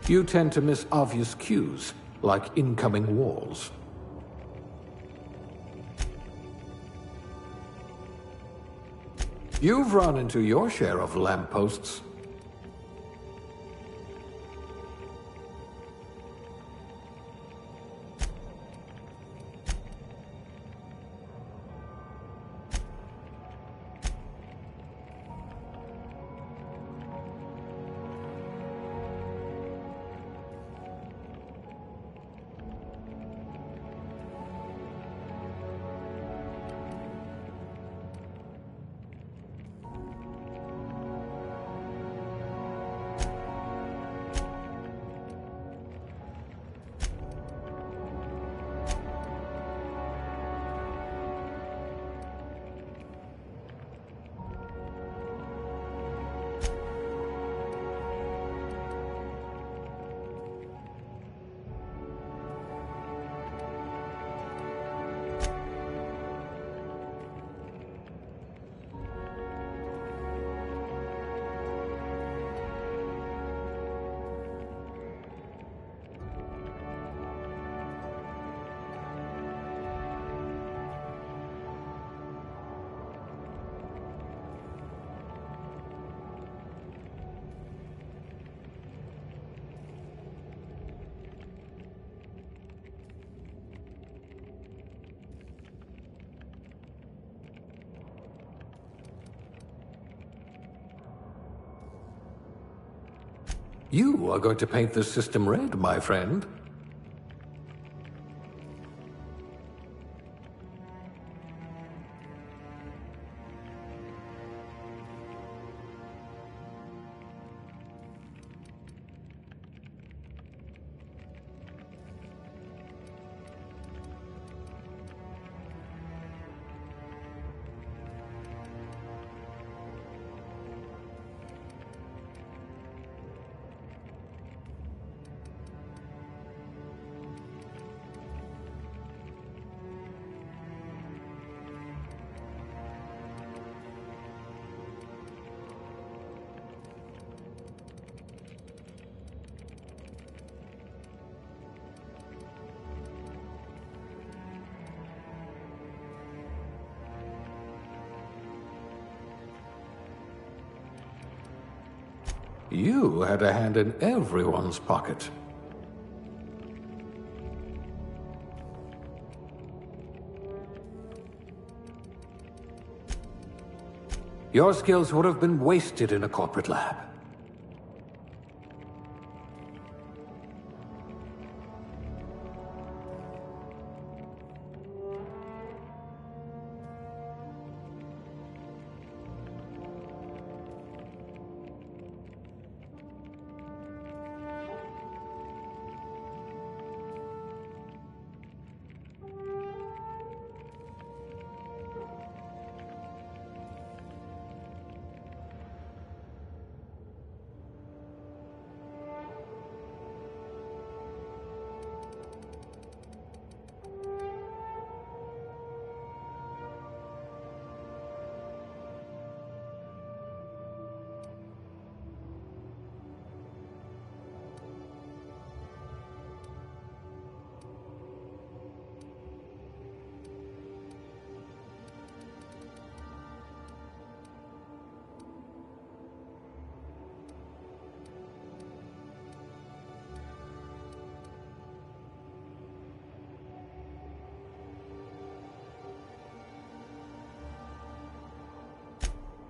You tend to miss obvious cues, like incoming walls. You've run into your share of lampposts. You are going to paint this system red, my friend. You had a hand in everyone's pocket. Your skills would have been wasted in a corporate lab.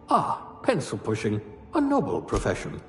Ah, pencil pushing, a noble profession.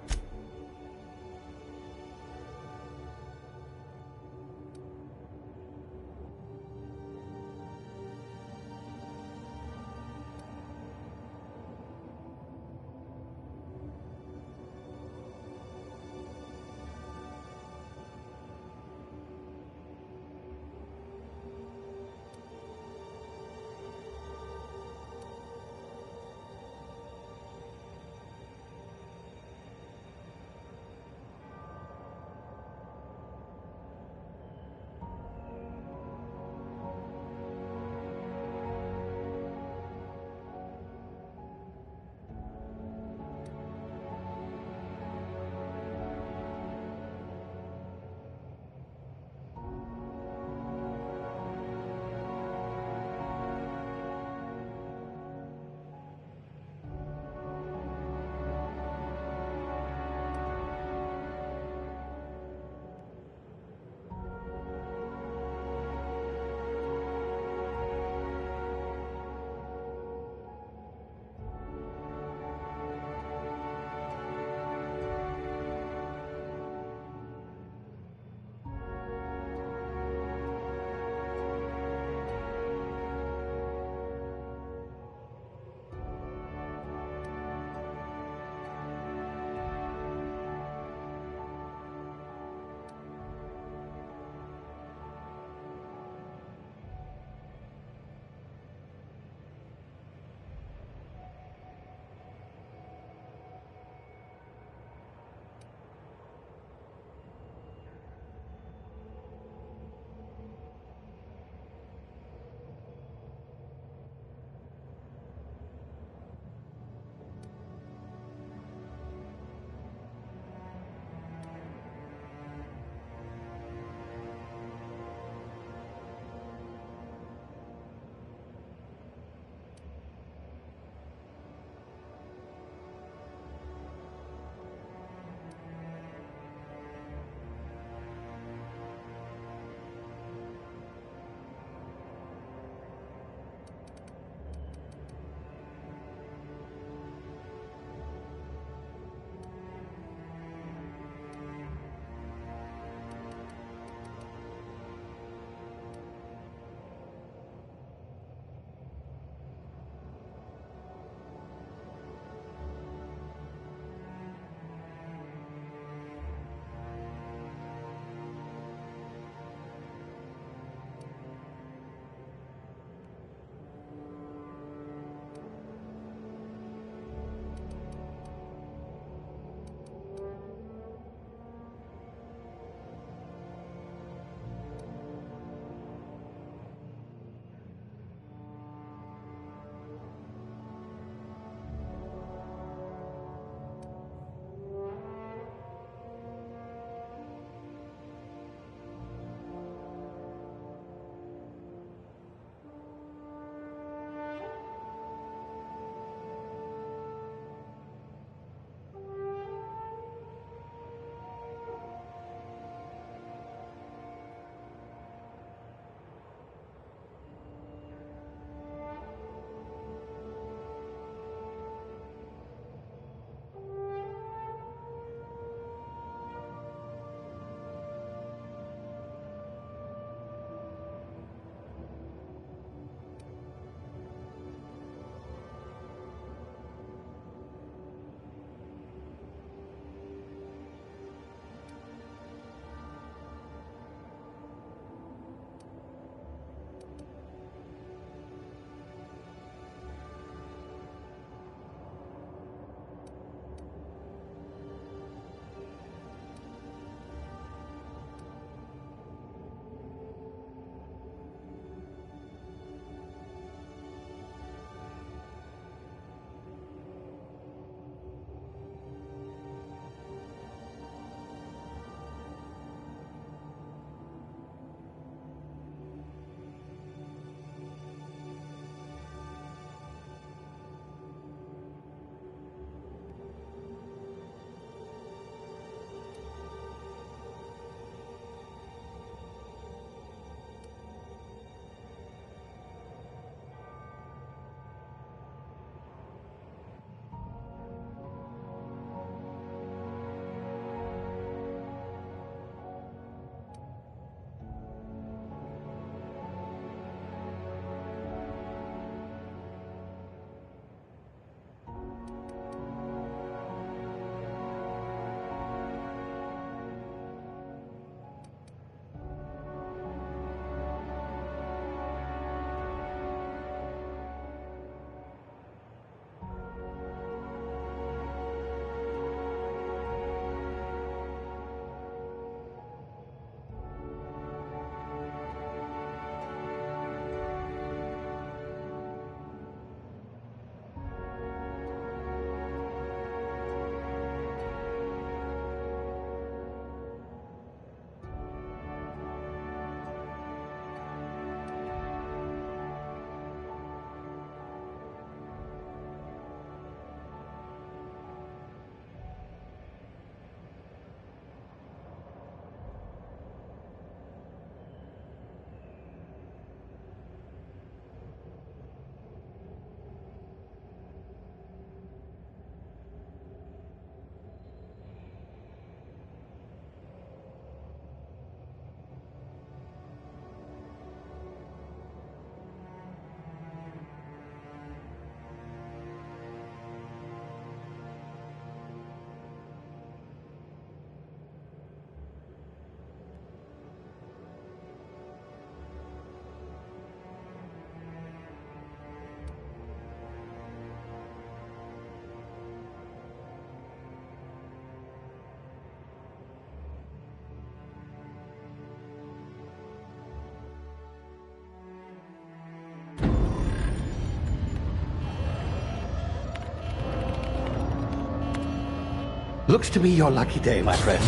Looks to be your lucky day, my friend.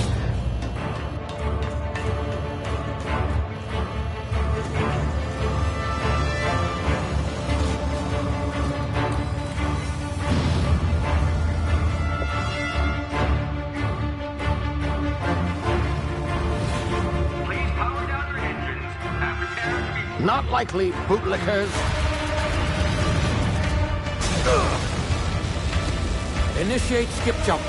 Please power down your engines and prepare to be... Not likely, bootlickers. Initiate skip jump.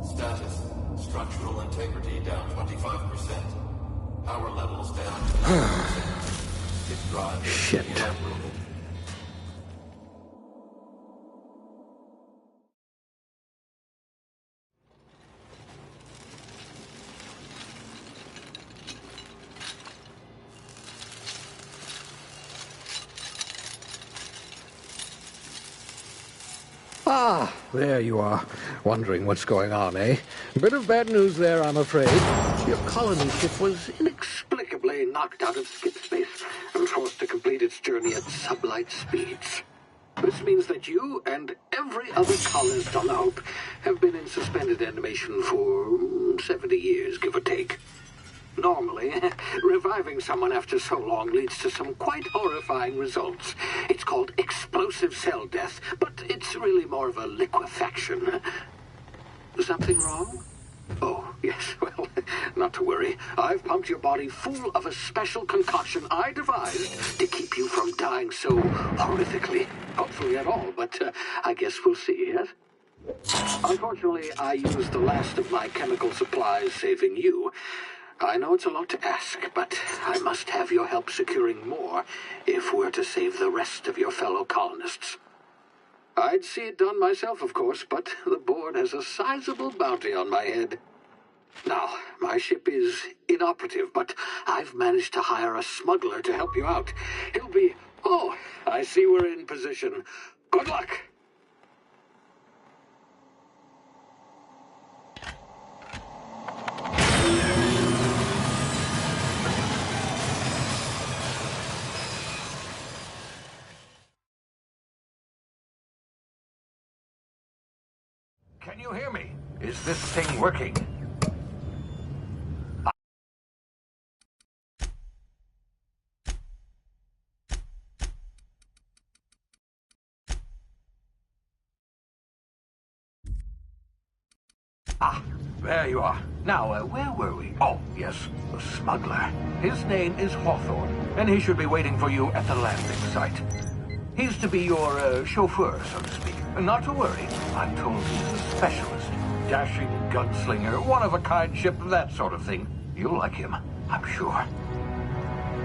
Status. Structural integrity down 25%. Power levels down 10%. Hit drive. Shit. Inoperable. Ah, there you are. Wondering what's going on, eh? Bit of bad news there, I'm afraid. Your colony ship was inexplicably knocked out of skip space and forced to complete its journey at sublight speeds. This means that you and every other colonist on the Hope have been in suspended animation for 70 years, give or take. Normally, reviving someone after so long leads to some quite horrifying results. It's called explosive cell death, but it's really more of a liquefaction. Something wrong? Oh, yes, well, not to worry. I've pumped your body full of a special concoction I devised to keep you from dying so horrifically. Hopefully at all, but I guess we'll see, yes? Unfortunately, I used the last of my chemical supplies saving you. I know it's a lot to ask, but I must have your help securing more if we're to save the rest of your fellow colonists. I'd see it done myself, of course, but the board has a sizable bounty on my head. Now, my ship is inoperative, but I've managed to hire a smuggler to help you out. He'll be... Oh, I see we're in position. Good luck! Can you hear me? Is this thing working? Ah, there you are. Now, where were we? Oh, yes, the smuggler. His name is Hawthorne, and he should be waiting for you at the landing site. He's to be your chauffeur, so to speak. Not to worry, I'm told he's a specialist. Dashing gunslinger, one-of-a-kind ship, that sort of thing. You'll like him, I'm sure.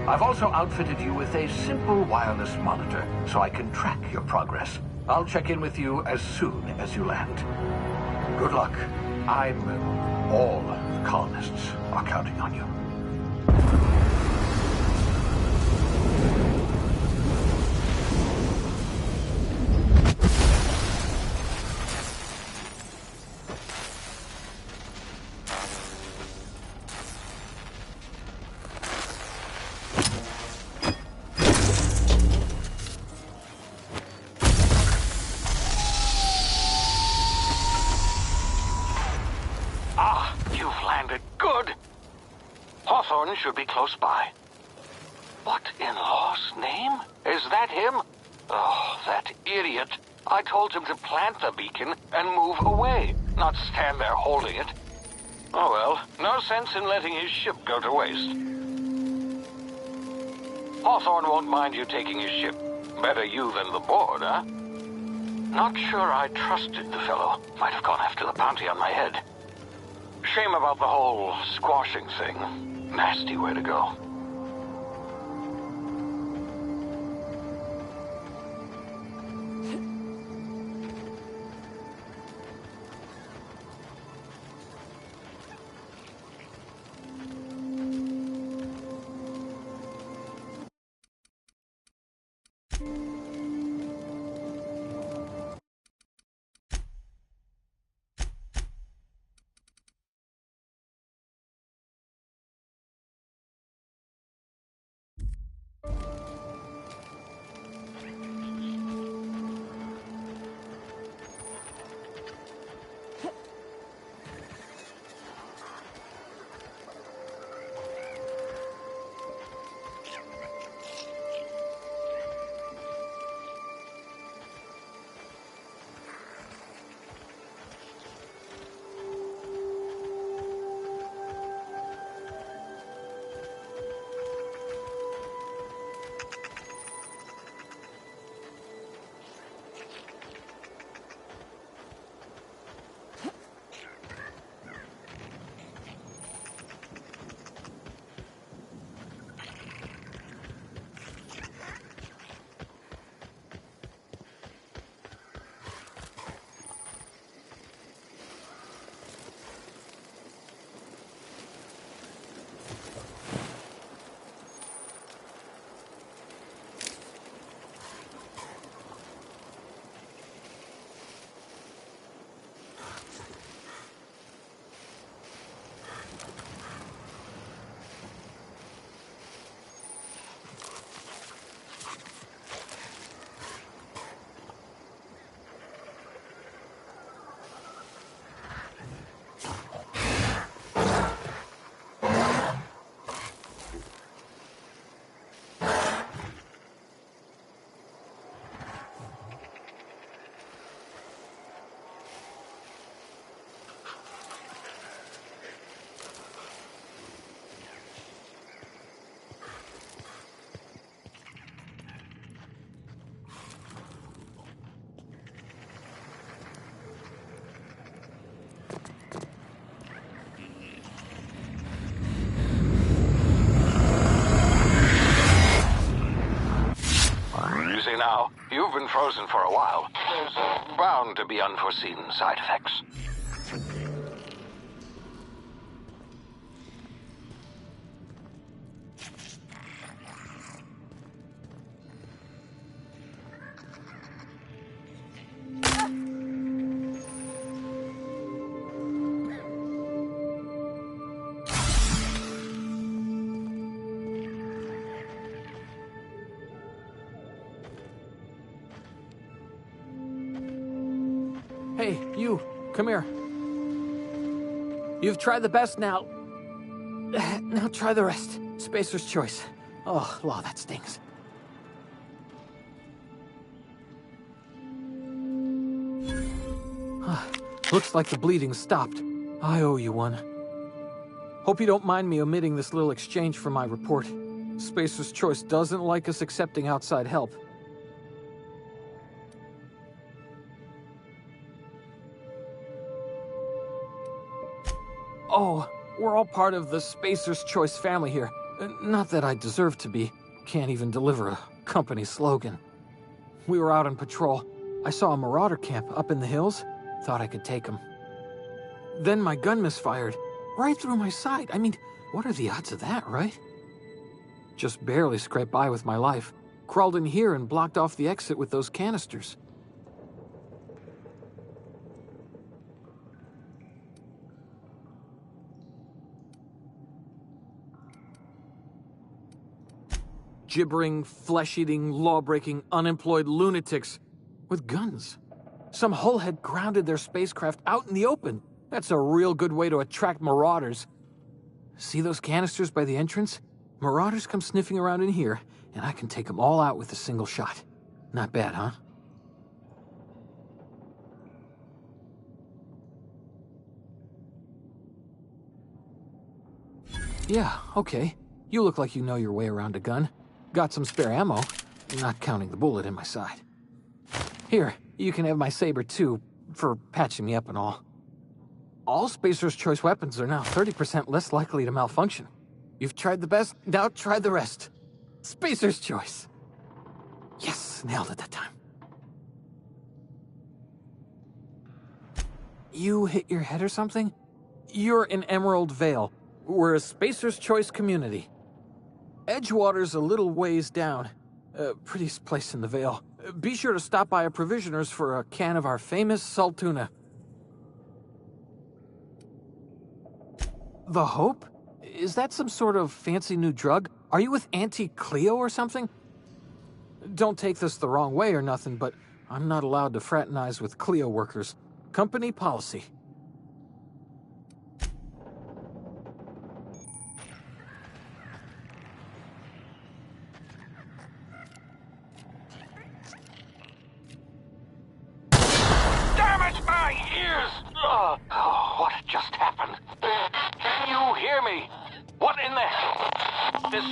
I've also outfitted you with a simple wireless monitor, so I can track your progress. I'll check in with you as soon as you land. Good luck. All the colonists are counting on you. Hawthorne should be close by. What in law's name? Is that him? Oh, that idiot. I told him to plant the beacon and move away, not stand there holding it. Oh well, no sense in letting his ship go to waste. Hawthorne won't mind you taking his ship. Better you than the board, huh? Not sure I trusted the fellow. Might have gone after the bounty on my head. Shame about the whole squashing thing. Nasty way to go. You've been frozen for a while. There's bound to be unforeseen side effects. Hey, you, come here. You've tried the best now. Now try the rest. Spacer's choice. Oh, law, that stings. Looks like the bleeding stopped. I owe you one. Hope you don't mind me omitting this little exchange from my report. Spacer's choice doesn't like us accepting outside help. Oh, we're all part of the Spacer's Choice family here. Not that I deserve to be. Can't even deliver a company slogan. We were out on patrol. I saw a marauder camp up in the hills. Thought I could take them. Then my gun misfired. Right through my side. I mean, what are the odds of that, right? Just barely scraped by with my life. Crawled in here and blocked off the exit with those canisters. Gibbering, flesh-eating, law-breaking, unemployed lunatics with guns. Some hullhead grounded their spacecraft out in the open. That's a real good way to attract marauders. See those canisters by the entrance? Marauders come sniffing around in here, and I can take them all out with a single shot. Not bad, huh? Yeah, okay. You look like you know your way around a gun. Got some spare ammo, not counting the bullet in my side. Here, you can have my saber too, for patching me up and all. All Spacer's Choice weapons are now 30% less likely to malfunction. You've tried the best, now try the rest. Spacer's Choice. Yes, nailed it that time. You hit your head or something? You're in Emerald Vale. We're a Spacer's Choice community. Edgewater's a little ways down. Prettiest place in the Vale. Be sure to stop by a provisioner's for a can of our famous salt tuna. The Hope? Is that some sort of fancy new drug? Are you with Auntie Cleo or something? Don't take this the wrong way or nothing, but I'm not allowed to fraternize with Cleo workers. Company policy. Damn it, my ears! Oh, what just happened? Can you hear me? What in the... This...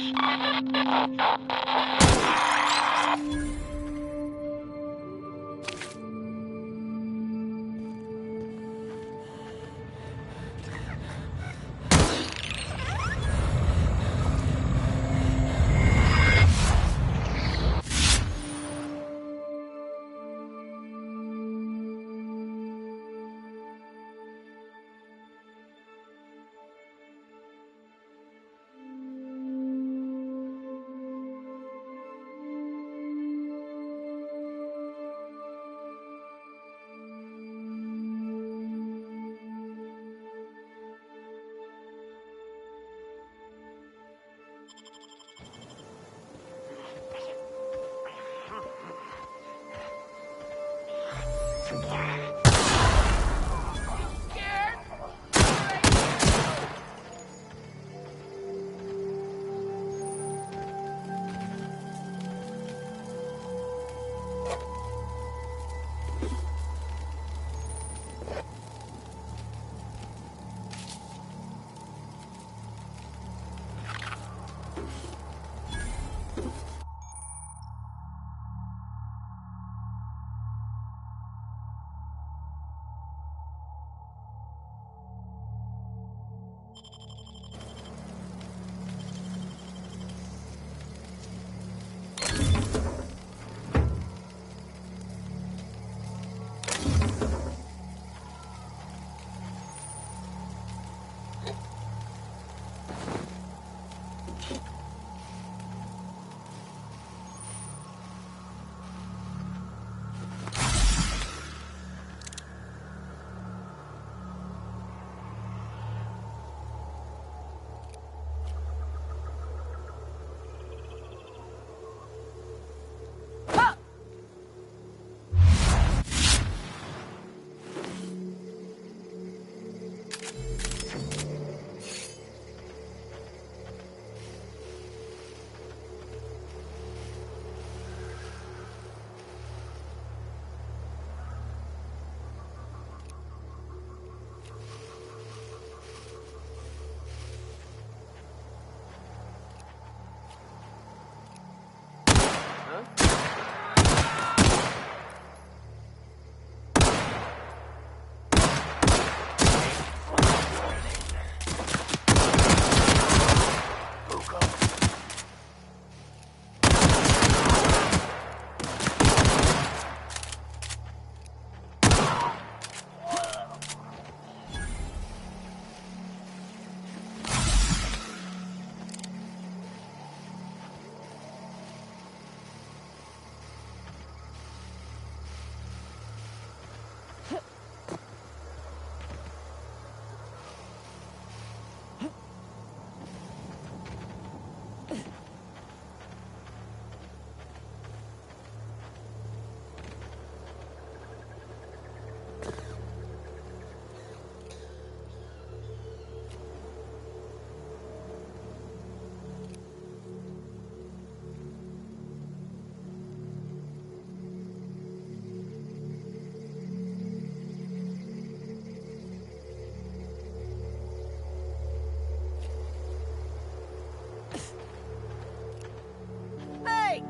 Hey!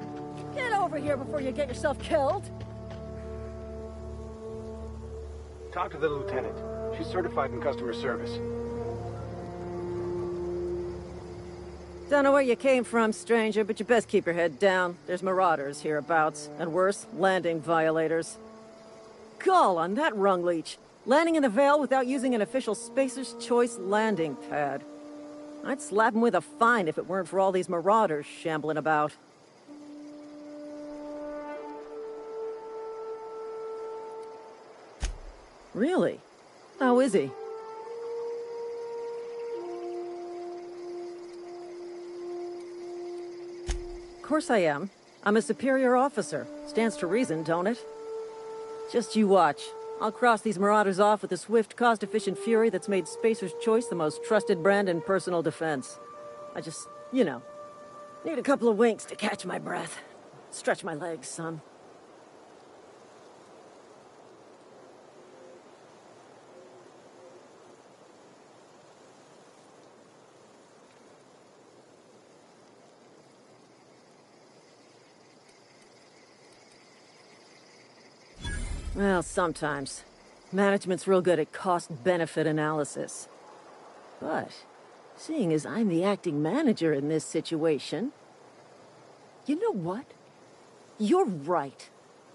Get over here before you get yourself killed! Talk to the lieutenant. She's certified in customer service. Don't know where you came from, stranger, but you best keep your head down. There's marauders hereabouts, and worse, landing violators. Gall on that rung leech! Landing in the Vale without using an official Spacer's Choice landing pad. I'd slap him with a fine if it weren't for all these marauders shambling about. Really? How is he? Of course I am. I'm a superior officer. Stands to reason, don't it? Just you watch. I'll cross these marauders off with the swift, cost-efficient fury that's made Spacer's Choice the most trusted brand in personal defense. I just, you know, need a couple of winks to catch my breath. Stretch my legs, son. Well, sometimes. Management's real good at cost-benefit analysis. But, seeing as I'm the acting manager in this situation... You know what? You're right.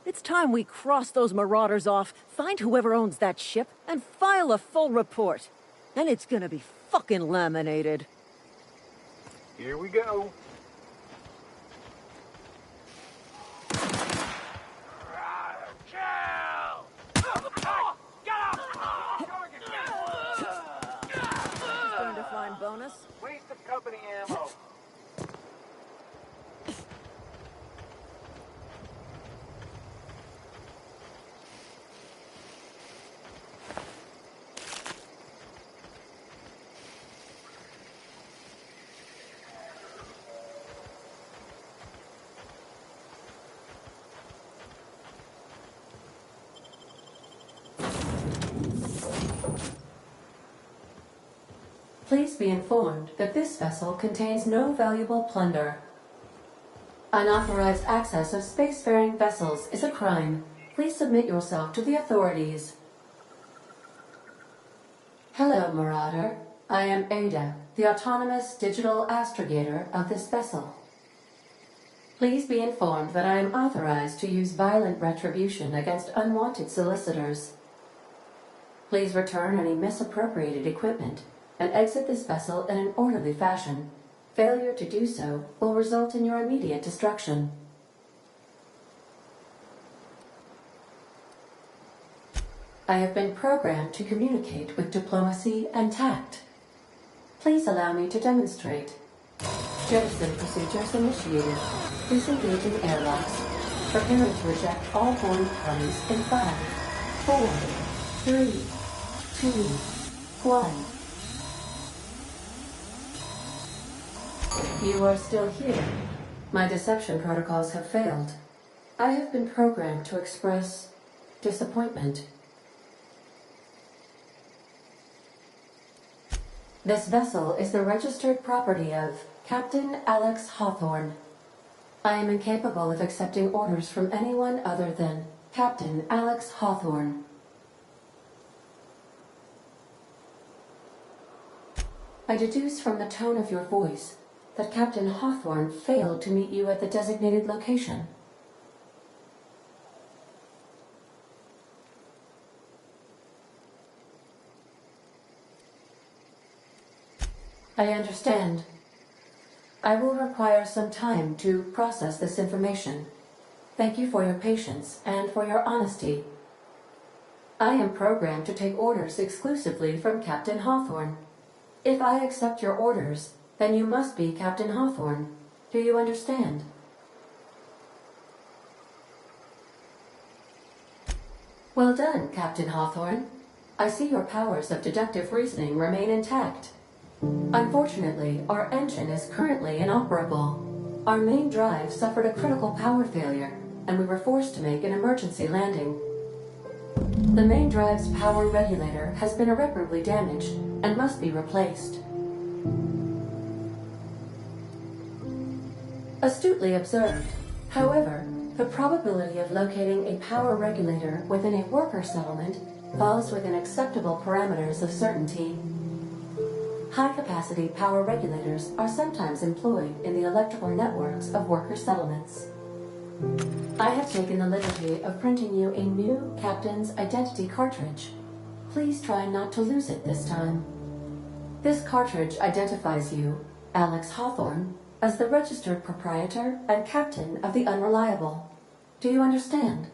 It's time we cross those marauders off, find whoever owns that ship, and file a full report. And it's gonna be fucking laminated. Here we go. Bonus? Waste of company ammo. Please be informed that this vessel contains no valuable plunder. Unauthorized access of spacefaring vessels is a crime. Please submit yourself to the authorities. Hello, Marauder. I am Ada, the autonomous digital astrogator of this vessel. Please be informed that I am authorized to use violent retribution against unwanted solicitors. Please return any misappropriated equipment and exit this vessel in an orderly fashion. Failure to do so will result in your immediate destruction. I have been programmed to communicate with diplomacy and tact. Please allow me to demonstrate. Jettison procedures initiated. Disengaging airlocks. Preparing to eject all boarding parties in 5, 4, 3, 2, 1. You are still here. My deception protocols have failed. I have been programmed to express disappointment. This vessel is the registered property of Captain Alex Hawthorne. I am incapable of accepting orders from anyone other than Captain Alex Hawthorne. I deduce from the tone of your voice that Captain Hawthorne failed to meet you at the designated location. I understand. I will require some time to process this information. Thank you for your patience and for your honesty. I am programmed to take orders exclusively from Captain Hawthorne. If I accept your orders, then you must be Captain Hawthorne. Do you understand? Well done, Captain Hawthorne. I see your powers of deductive reasoning remain intact. Unfortunately, our engine is currently inoperable. Our main drive suffered a critical power failure, and we were forced to make an emergency landing. The main drive's power regulator has been irreparably damaged and must be replaced. Astutely observed. However, the probability of locating a power regulator within a worker settlement falls within acceptable parameters of certainty. High-capacity power regulators are sometimes employed in the electrical networks of worker settlements. I have taken the liberty of printing you a new Captain's Identity cartridge. Please try not to lose it this time. This cartridge identifies you, Alex Hawthorne, as the registered proprietor and captain of the Unreliable. Do you understand?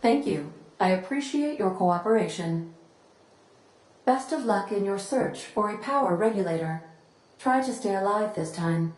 Thank you. I appreciate your cooperation. Best of luck in your search for a power regulator. Try to stay alive this time.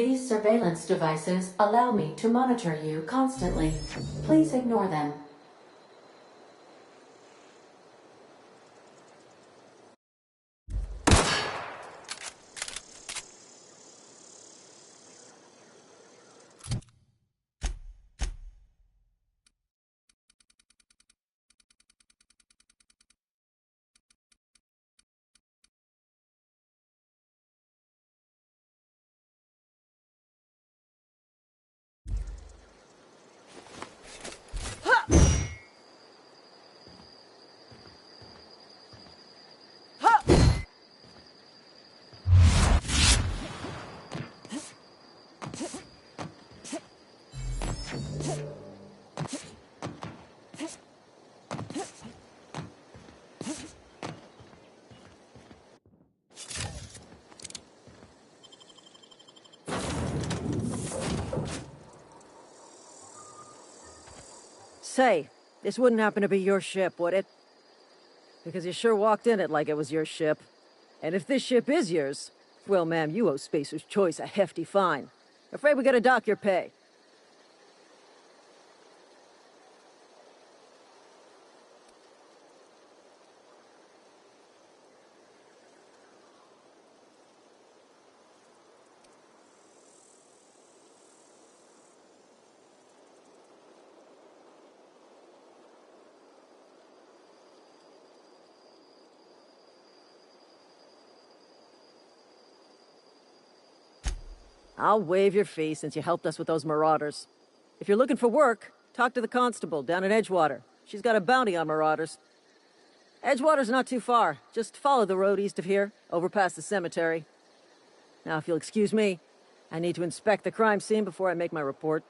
These surveillance devices allow me to monitor you constantly. Please ignore them. Say, this wouldn't happen to be your ship, would it? Because you sure walked in it like it was your ship. And if this ship is yours, well, ma'am, you owe Spacer's Choice a hefty fine. Afraid we gotta dock your pay. I'll waive your fee since you helped us with those marauders. If you're looking for work, talk to the constable down in Edgewater. She's got a bounty on marauders. Edgewater's not too far. Just follow the road east of here, over past the cemetery. Now, if you'll excuse me, I need to inspect the crime scene before I make my report.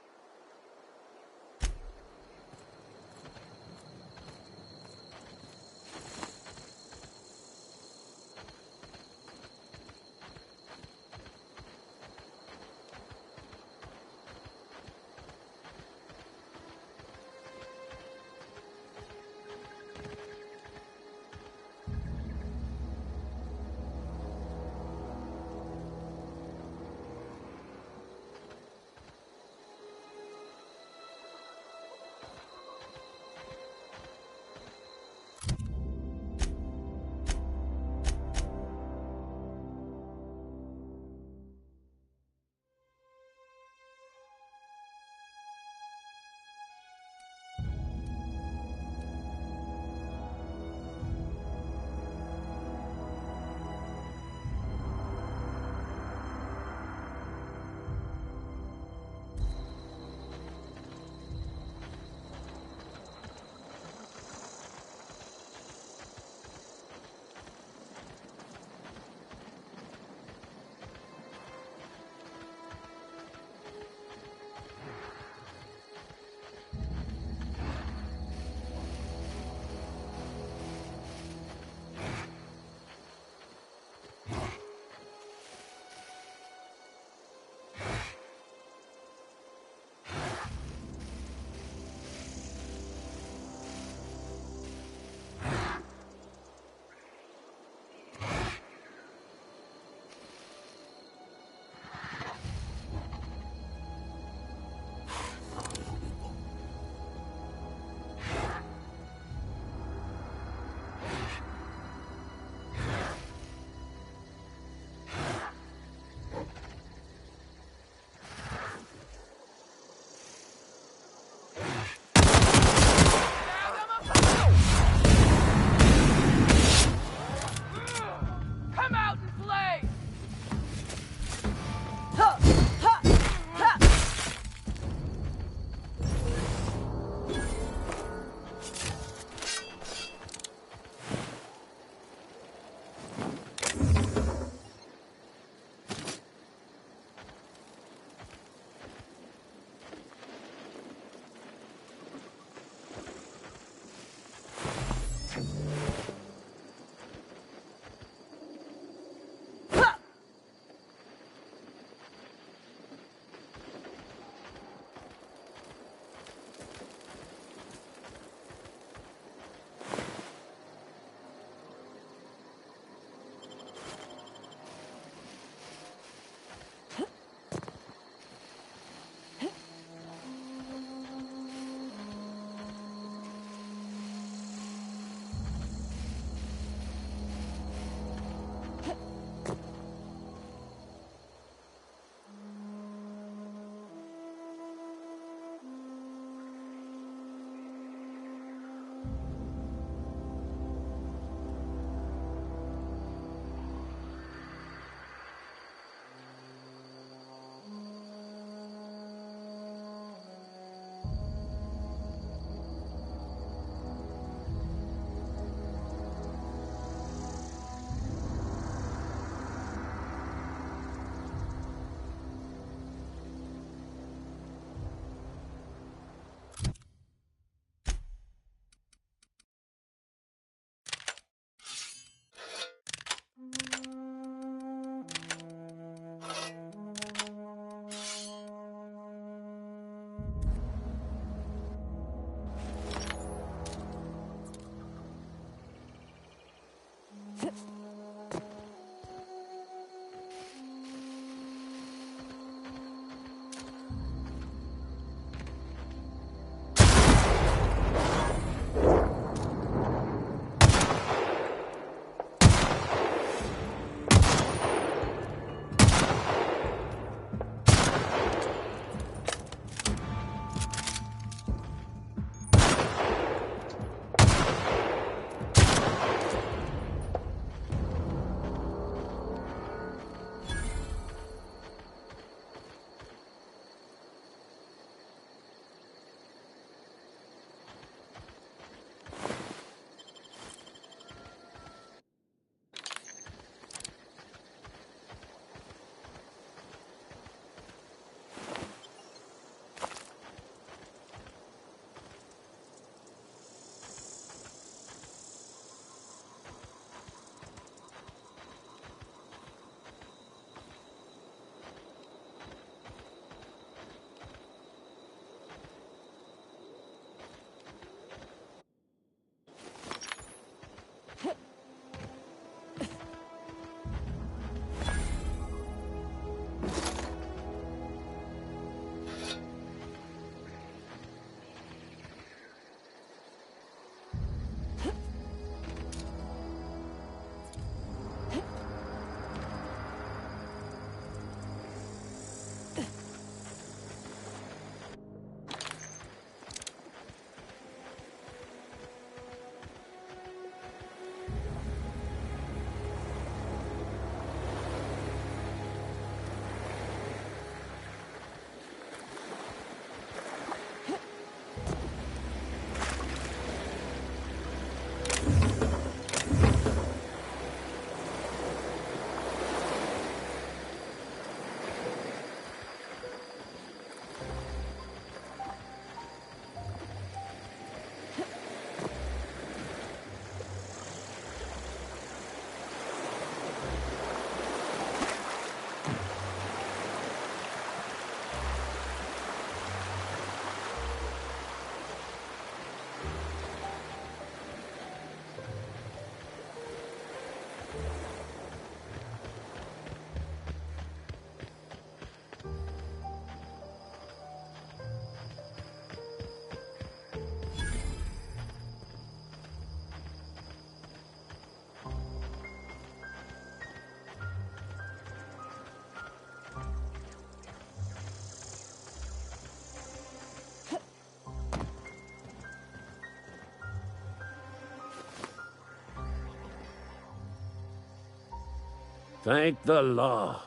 Thank the law.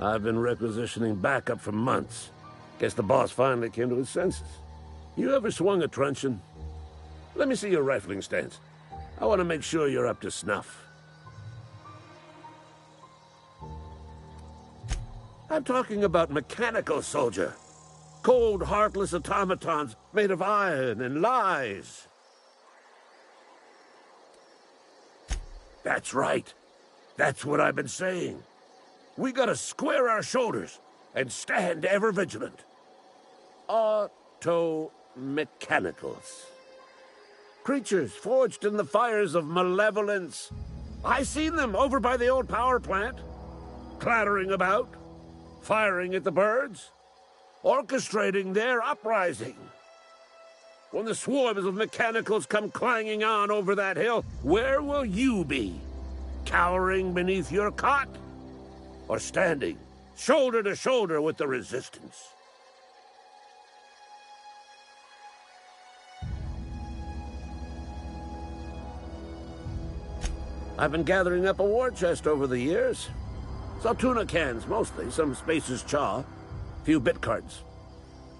I've been requisitioning backup for months. Guess the boss finally came to his senses. You ever swung a truncheon? Let me see your rifling stance. I want to make sure you're up to snuff. I'm talking about mechanical soldier. Cold, heartless automatons made of iron and lies. That's right. That's what I've been saying. We gotta square our shoulders and stand ever vigilant. Auto-mechanicals. Creatures forged in the fires of malevolence. I seen them over by the old power plant, clattering about, firing at the birds, orchestrating their uprising. When the swarms of mechanicals come clanging on over that hill, where will you be? Cowering beneath your cot? Or standing, shoulder to shoulder with the resistance? I've been gathering up a war chest over the years. Saw tuna cans, mostly, some Spacer's chaw, a few bit cards.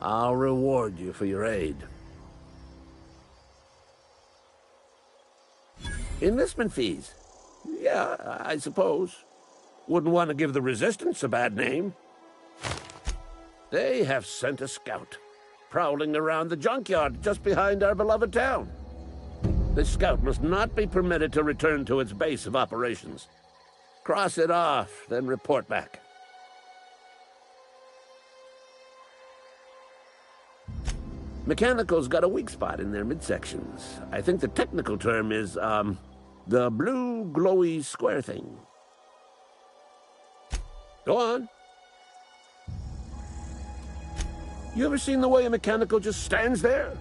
I'll reward you for your aid. Enlistment fees? Yeah, I suppose. Wouldn't want to give the Resistance a bad name. They have sent a scout, prowling around the junkyard just behind our beloved town. This scout must not be permitted to return to its base of operations. Cross it off, then report back. Mechanicals got a weak spot in their midsections. I think the technical term is, the blue glowy square thing. Go on. You ever seen the way a mechanical just stands there?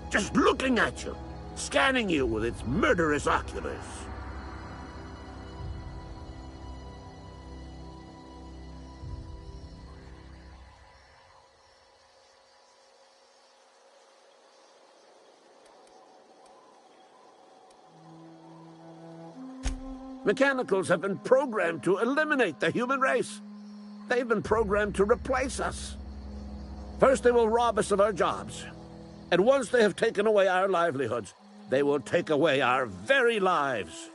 Just looking at you, scanning you with its murderous oculars. Mechanicals have been programmed to eliminate the human race. They've been programmed to replace us. First, they will rob us of our jobs. And once they have taken away our livelihoods, they will take away our very lives.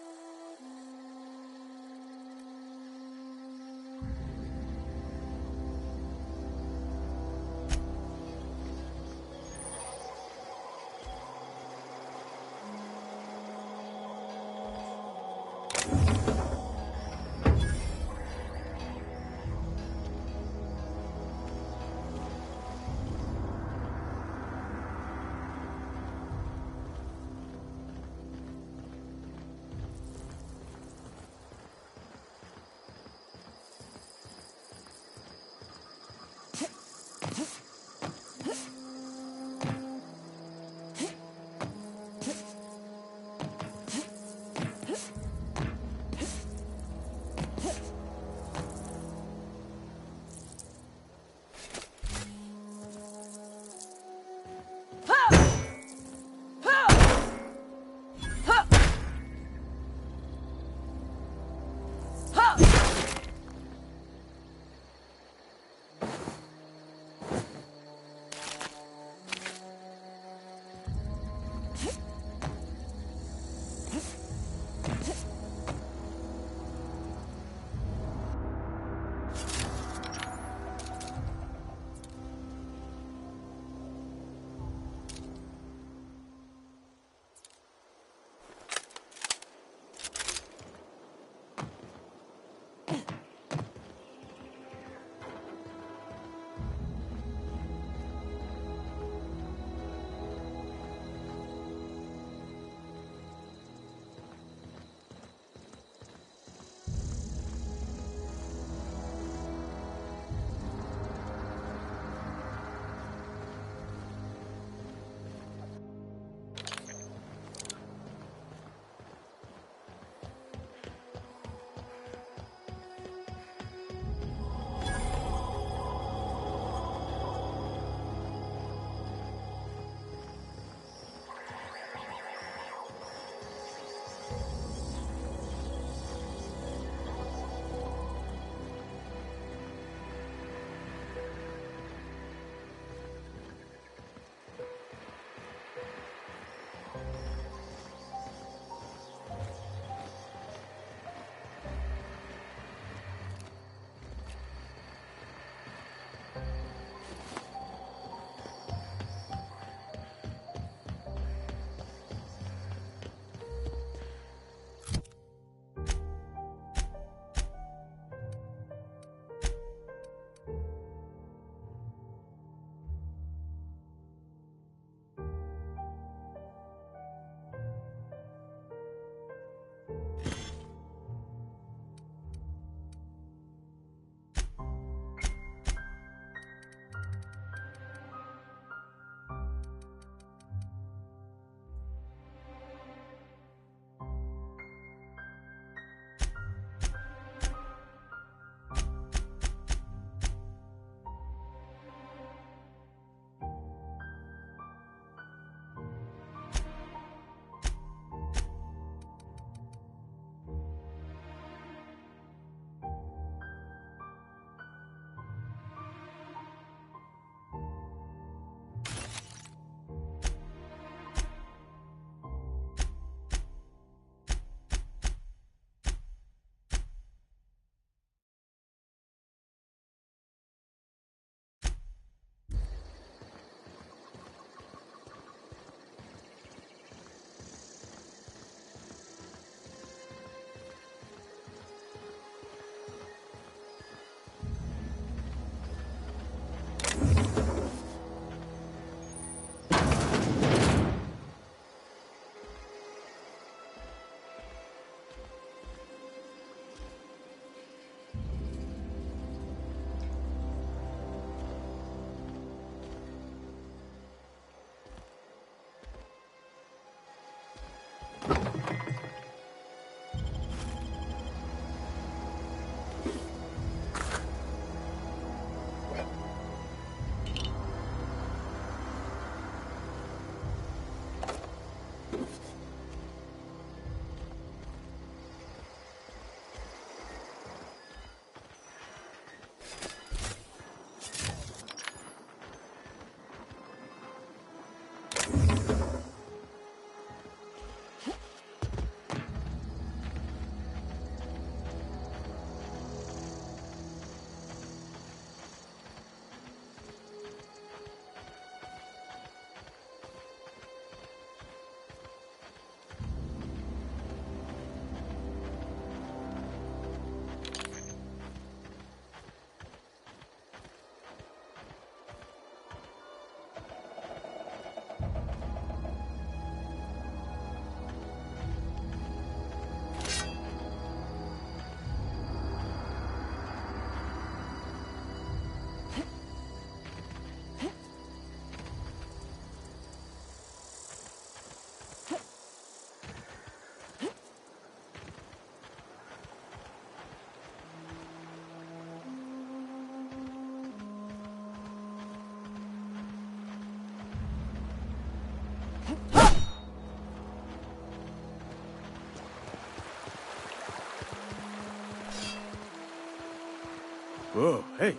Whoa, hey,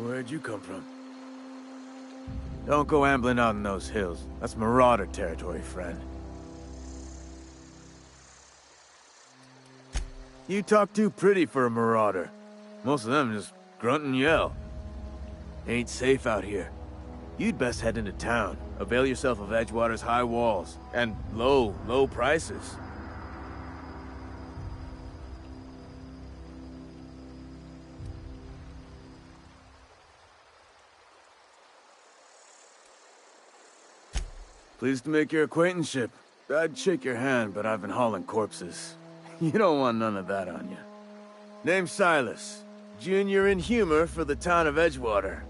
where'd you come from? Don't go ambling out in those hills. That's Marauder territory, friend. You talk too pretty for a Marauder. Most of them just grunt and yell. Ain't safe out here. You'd best head into town. Avail yourself of Edgewater's high walls. And low prices. Pleased to make your acquaintanceship. I'd shake your hand, but I've been hauling corpses. You don't want none of that on you. Name's Silas. Junior in humor for the town of Edgewater.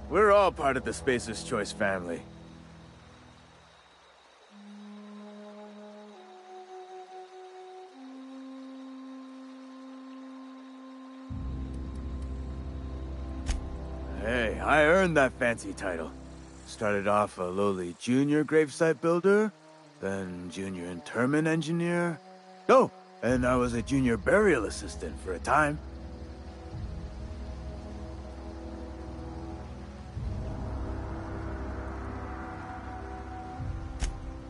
We're all part of the Spacer's Choice family. Hey, I earned that fancy title. Started off a lowly junior gravesite builder, then junior interment engineer. Oh, and I was a junior burial assistant for a time.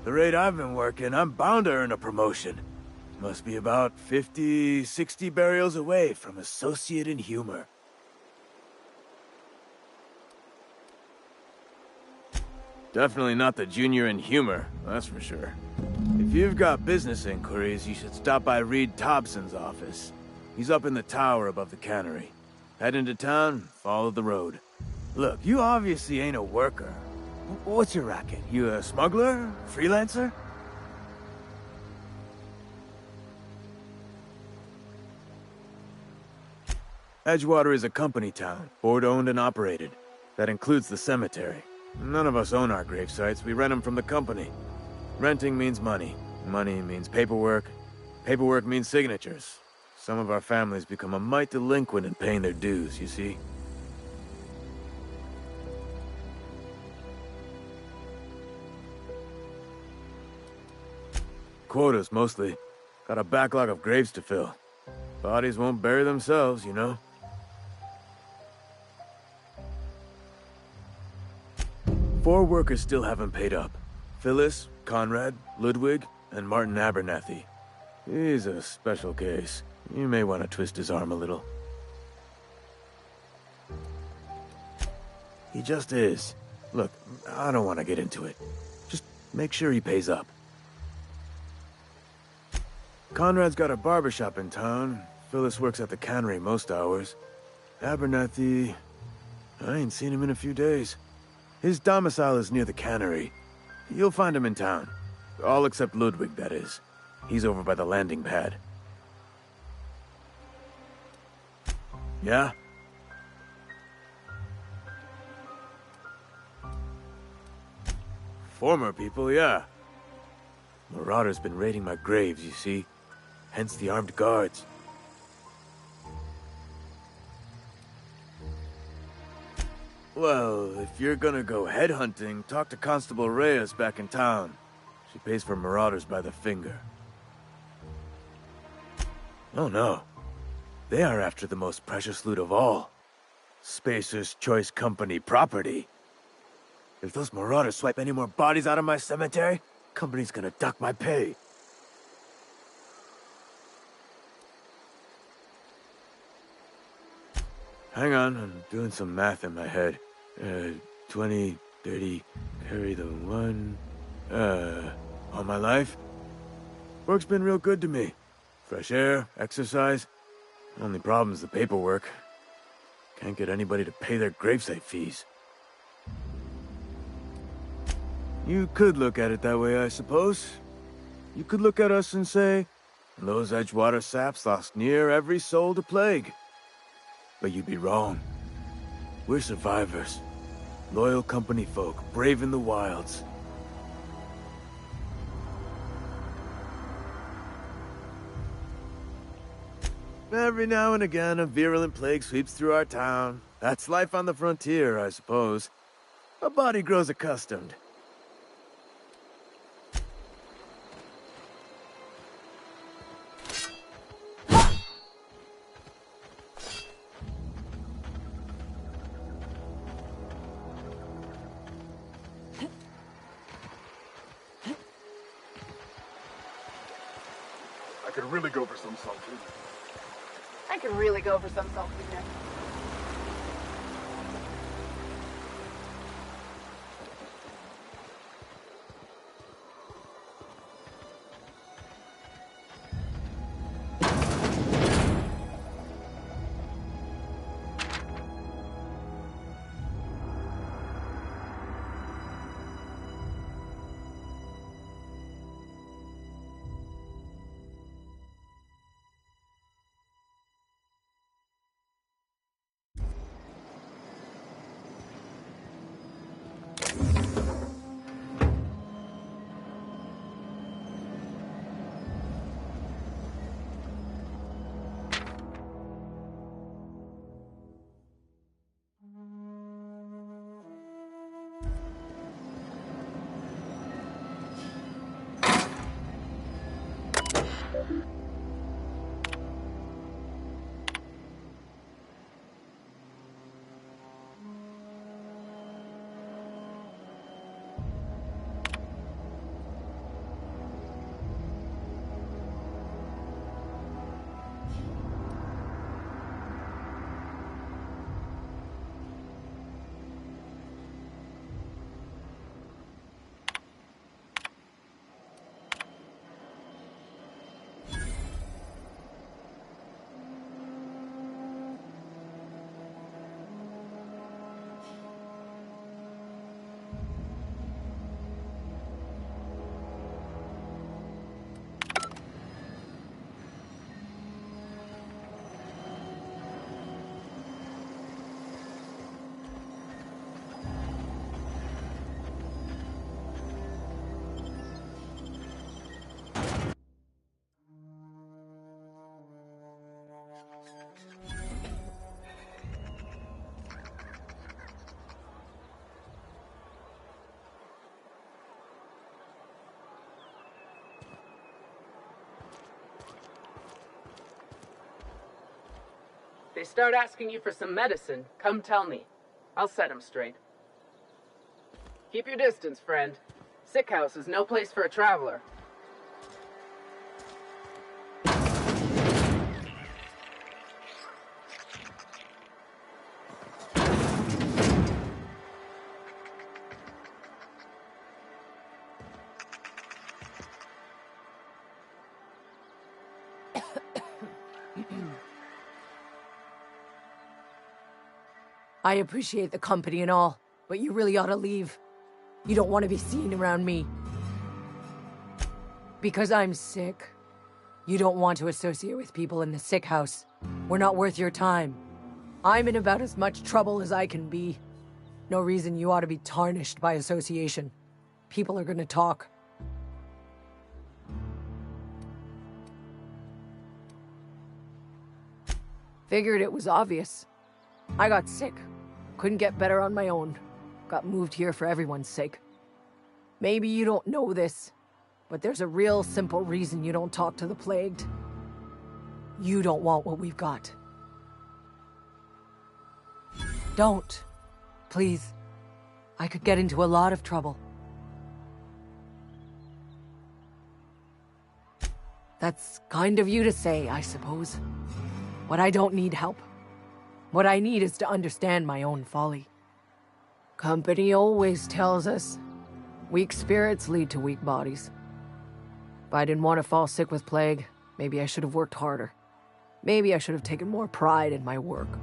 The rate I've been working, I'm bound to earn a promotion. Must be about 50, 60 burials away from associate in humor. Definitely not the junior in humor, that's for sure. If you've got business inquiries, you should stop by Reed Thompson's office. He's up in the tower above the cannery. Head into town, follow the road. Look, you obviously ain't a worker. What's your racket? You a smuggler? Freelancer? Edgewater is a company town, board-owned and operated. That includes the cemetery. None of us own our gravesites, we rent them from the company. Renting means money. Money means paperwork. Paperwork means signatures. Some of our families become a mite delinquent in paying their dues, you see? Quotas, mostly. Got a backlog of graves to fill. Bodies won't bury themselves, you know? Four workers still haven't paid up. Phyllis, Conrad, Ludwig, and Martin Abernathy. He's a special case. You may want to twist his arm a little. He just is. Look, I don't want to get into it. Just make sure he pays up. Conrad's got a barbershop in town. Phyllis works at the cannery most hours. Abernathy... I ain't seen him in a few days. His domicile is near the cannery. You'll find him in town. All except Ludwig, that is. He's over by the landing pad. Yeah? Former people, yeah. Marauder's been raiding my graves, you see. Hence the armed guards. Well, if you're gonna go headhunting, talk to Constable Reyes back in town. She pays for marauders by the finger. Oh no. They are after the most precious loot of all. Spacer's Choice Company property. If those marauders swipe any more bodies out of my cemetery, company's gonna duck my pay. Hang on, I'm doing some math in my head. 20, 30, carry the 1... all my life? Work's been real good to me. Fresh air, exercise. Only problem's the paperwork. Can't get anybody to pay their gravesite fees. You could look at it that way, I suppose. You could look at us and say, those Edgewater saps lost near every soul to plague. But you'd be wrong. We're survivors. Loyal company folk, brave in the wilds. Every now and again, a virulent plague sweeps through our town. That's life on the frontier, I suppose. A body grows accustomed. could really go for some saltine. I could really go for some saltine. They start asking you for some medicine, come tell me. I'll set 'em straight. Keep your distance, friend. Sick house is no place for a traveler. I appreciate the company and all, but you really ought to leave. You don't want to be seen around me. Because I'm sick. You don't want to associate with people in the sick house. We're not worth your time. I'm in about as much trouble as I can be. No reason you ought to be tarnished by association. People are gonna talk. Figured it was obvious. I got sick. Couldn't get better on my own. Got moved here for everyone's sake. Maybe you don't know this, but there's a real simple reason you don't talk to the plagued. You don't want what we've got. Don't. Please. I could get into a lot of trouble. That's kind of you to say, I suppose. But I don't need help. What I need is to understand my own folly. Company always tells us, weak spirits lead to weak bodies. If I didn't want to fall sick with plague, maybe I should have worked harder. Maybe I should have taken more pride in my work.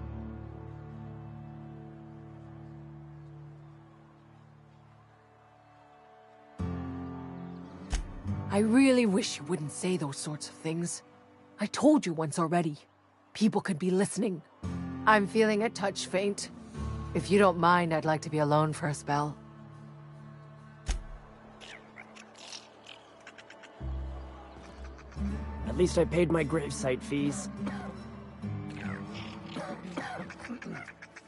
I really wish you wouldn't say those sorts of things. I told you once already. People could be listening. I'm feeling a touch faint. If you don't mind, I'd like to be alone for a spell. At least I paid my gravesite fees.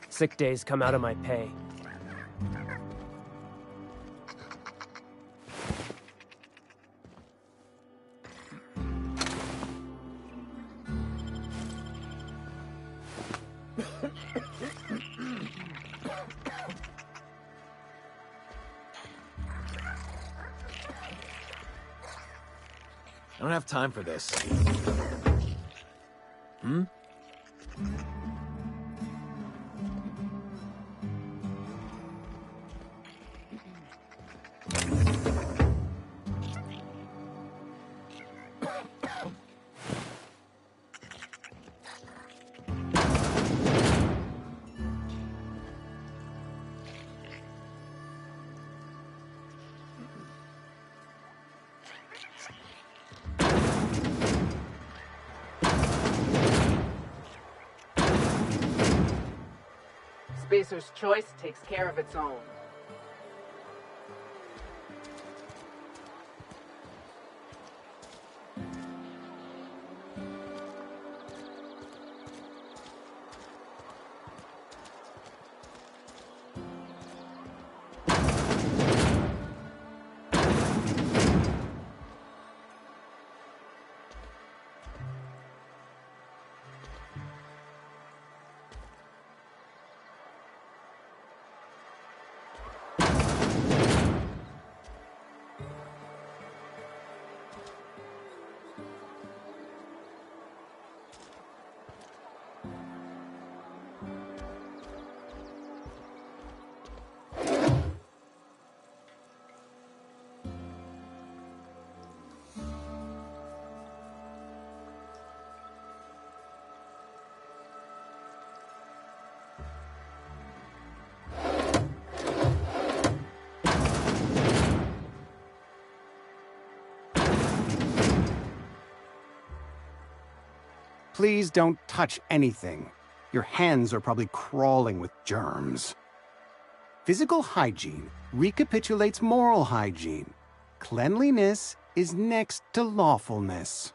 Sick days come out of my pay. I don't have time for this. Hmm? Spacer's choice takes care of its own. Please don't touch anything. Your hands are probably crawling with germs. Physical hygiene recapitulates moral hygiene. Cleanliness is next to lawfulness.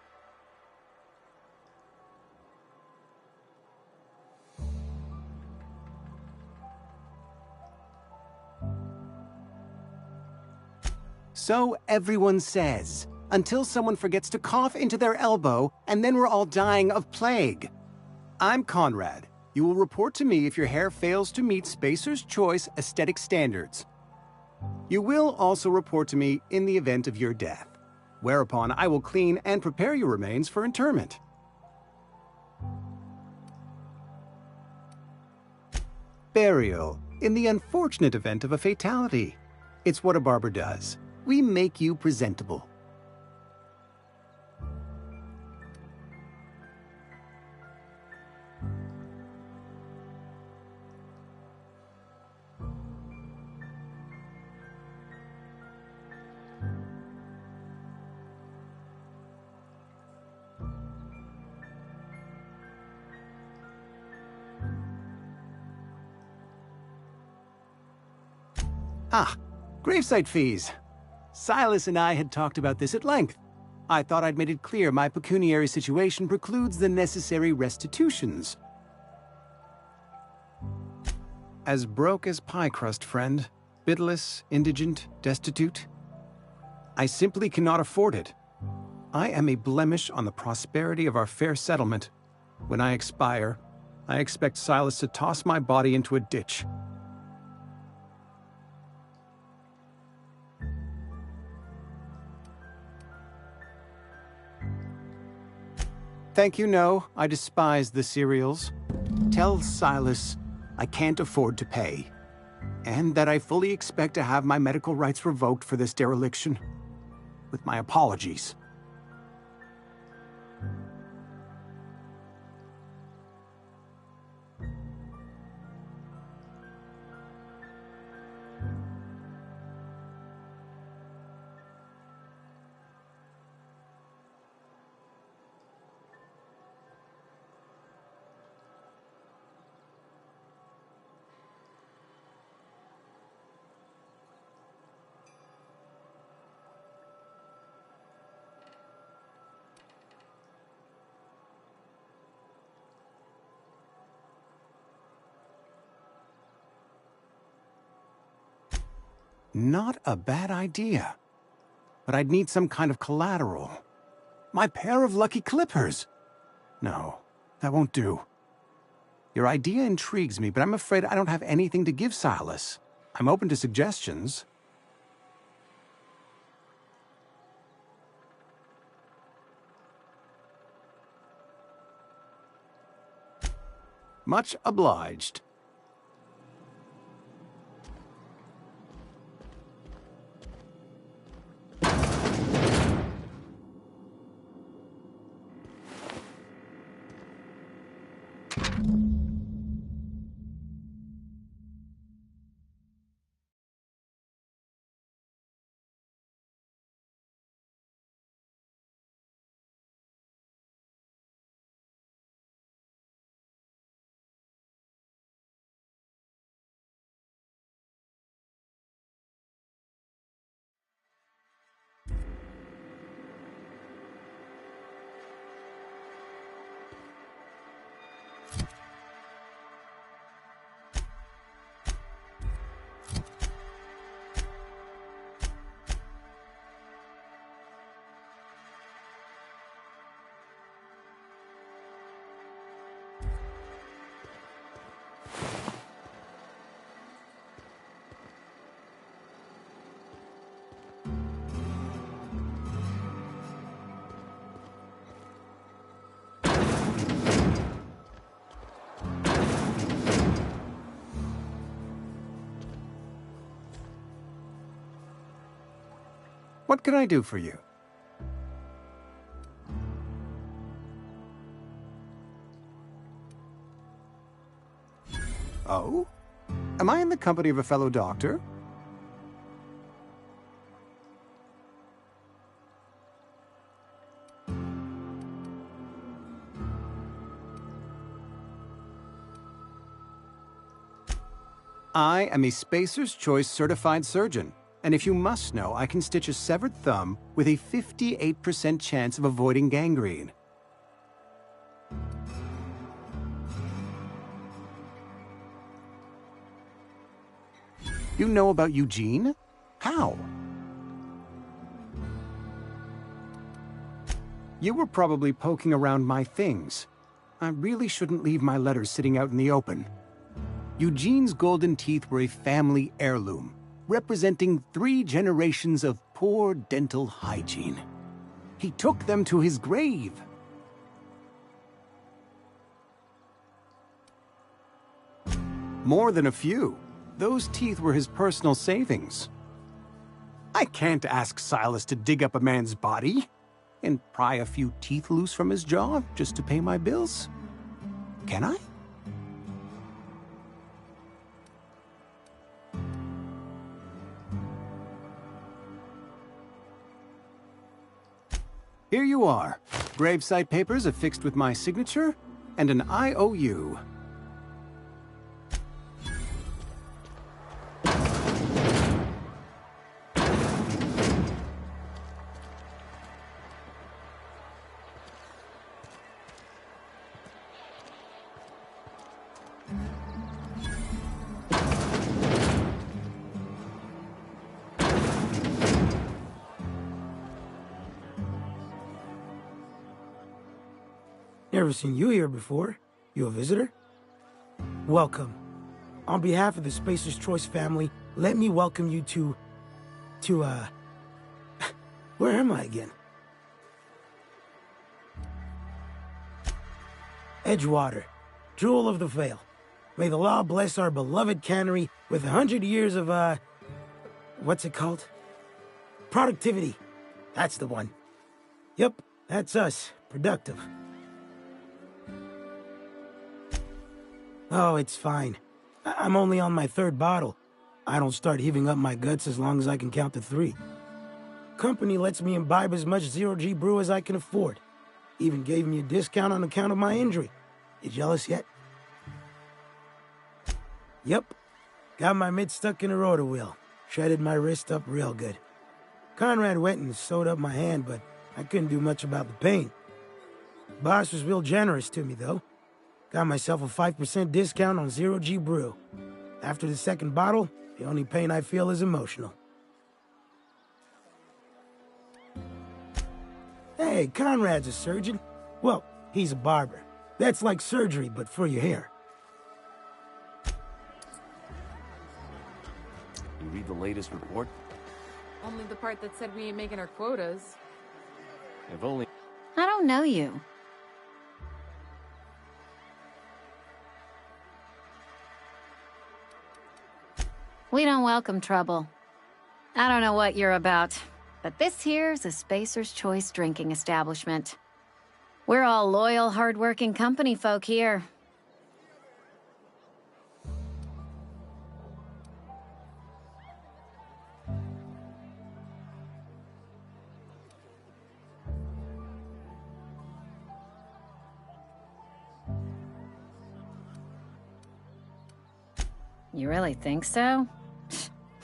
So everyone says, until someone forgets to cough into their elbow, and then we're all dying of plague. I'm Conrad. You will report to me if your hair fails to meet Spacer's Choice aesthetic standards. You will also report to me in the event of your death, whereupon I will clean and prepare your remains for interment. Burial, in the unfortunate event of a fatality. It's what a barber does. We make you presentable. Ah, gravesite fees. Silas and I had talked about this at length. I thought I'd made it clear my pecuniary situation precludes the necessary restitutions. As broke as pie crust, friend. Bidless, indigent, destitute. I simply cannot afford it. I am a blemish on the prosperity of our fair settlement. When I expire, I expect Silas to toss my body into a ditch. Thank you, no. I despise the cereals. Tell Silas I can't afford to pay, and that I fully expect to have my medical rights revoked for this dereliction. With my apologies. Not a bad idea. But I'd need some kind of collateral. My pair of lucky clippers! No, that won't do. Your idea intrigues me, but I'm afraid I don't have anything to give Silas. I'm open to suggestions. Much obliged. What can I do for you? Oh? Am I in the company of a fellow doctor? I am a Spacer's Choice certified surgeon, and if you must know, I can stitch a severed thumb with a 58% chance of avoiding gangrene. You know about Eugene? How? You were probably poking around my things. I really shouldn't leave my letters sitting out in the open. Eugene's golden teeth were a family heirloom, representing 3 generations of poor dental hygiene. He took them to his grave. More than a few. Those teeth were his personal savings. I can't ask Silas to dig up a man's body and pry a few teeth loose from his jaw just to pay my bills. Can I? Here you are. Gravesite papers affixed with my signature and an IOU. Never seen you here before. You a visitor? Welcome. On behalf of the Spacer's Choice family, let me welcome you to, where am I again? Edgewater, Jewel of the Vale. May the law bless our beloved cannery with 100 years of, what's it called? Productivity. That's the one. Yep, that's us. Productive. Oh, it's fine. I'm only on my 3rd bottle. I don't start heaving up my guts as long as I can count to 3. Company lets me imbibe as much zero-G brew as I can afford. Even gave me a discount on account of my injury. You jealous yet? Yep. Got my mitt stuck in a rotor wheel. Shredded my wrist up real good. Conrad went and sewed up my hand, but I couldn't do much about the pain. Boss was real generous to me, though. Got myself a 5% discount on zero-G brew. After the 2nd bottle, the only pain I feel is emotional. Hey, Conrad's a surgeon. Well, he's a barber. That's like surgery, but for your hair. You read the latest report? Only the part that said we ain't making our quotas. If only... I don't know you. We don't welcome trouble. I don't know what you're about, but this here's a Spacer's Choice drinking establishment. We're all loyal, hard-working company folk here. You really think so?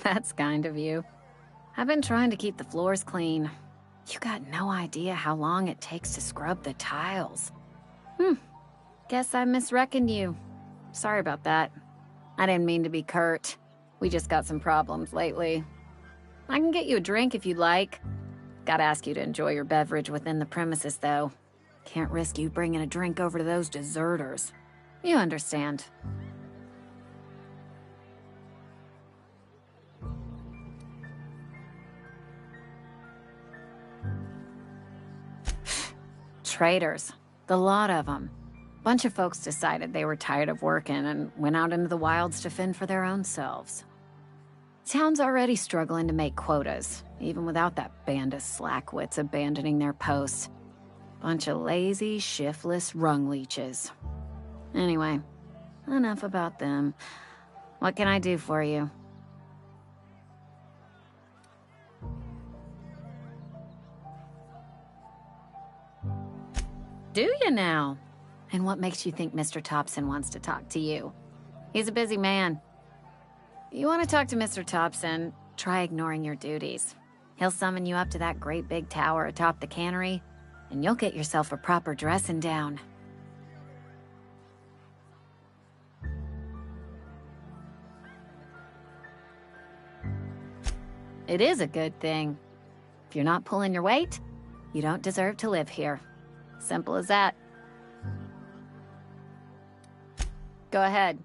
That's kind of you. I've been trying to keep the floors clean. You got no idea how long it takes to scrub the tiles. Guess I misreckoned you. Sorry about that. I didn't mean to be curt. We just got some problems lately. I can get you a drink if you'd like. Gotta ask you to enjoy your beverage within the premises, though. Can't risk you bringing a drink over to those deserters. You understand. Traitors. The lot of them. Bunch of folks decided they were tired of working and went out into the wilds to fend for their own selves. Town's already struggling to make quotas, even without that band of slackwits abandoning their posts. Bunch of lazy, shiftless rung leeches. Anyway, enough about them. What can I do for you? Do you now? And what makes you think Mr. Thompson wants to talk to you? He's a busy man. You want to talk to Mr. Thompson, try ignoring your duties. He'll summon you up to that great big tower atop the cannery, and you'll get yourself a proper dressing down. It is a good thing. If you're not pulling your weight, you don't deserve to live here. Simple as that. Go ahead.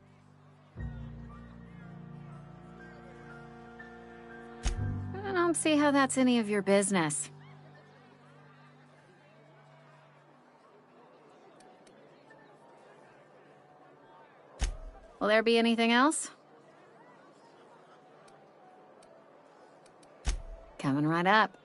I don't see how that's any of your business. Will there be anything else? Coming right up.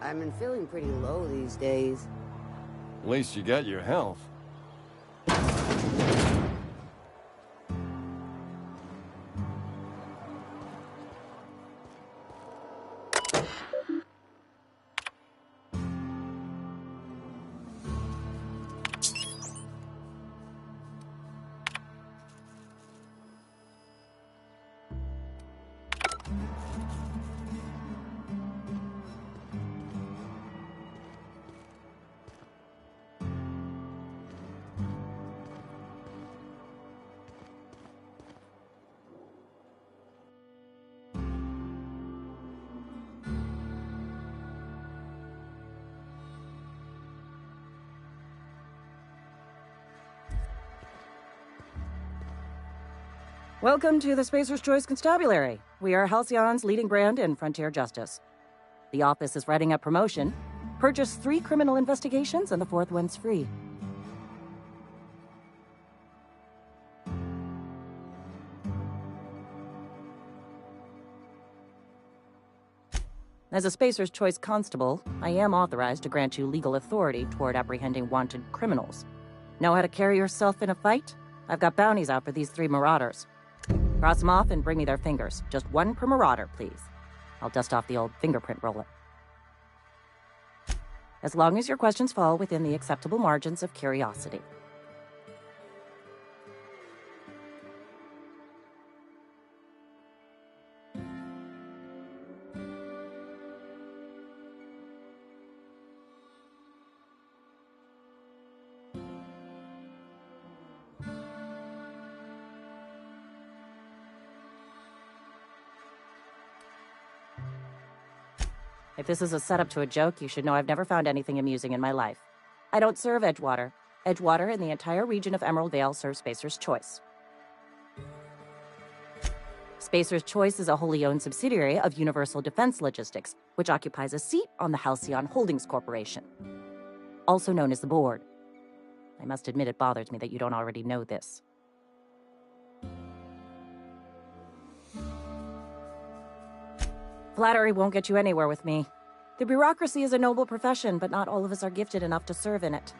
I've been feeling pretty low these days. At least you got your health. Welcome to the Spacer's Choice Constabulary. We are Halcyon's leading brand in frontier justice. The office is writing up promotion. Purchase 3 criminal investigations and the 4th one's free. As a Spacer's Choice constable, I am authorized to grant you legal authority toward apprehending wanted criminals. Know how to carry yourself in a fight? I've got bounties out for these 3 marauders. Cross them off and bring me their fingers. Just 1 per marauder, please. I'll dust off the old fingerprint roller. As long as your questions fall within the acceptable margins of curiosity. If this is a setup to a joke, you should know I've never found anything amusing in my life. I don't serve Edgewater. Edgewater and the entire region of Emerald Vale serve Spacer's Choice. Spacer's Choice is a wholly owned subsidiary of Universal Defense Logistics, which occupies a seat on the Halcyon Holdings Corporation, also known as the Board. I must admit it bothers me that you don't already know this. Flattery won't get you anywhere with me. The bureaucracy is a noble profession, but not all of us are gifted enough to serve in it.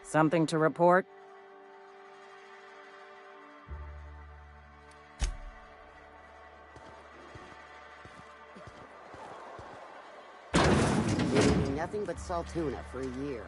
Something to report? Eating nothing but salt tuna for a year.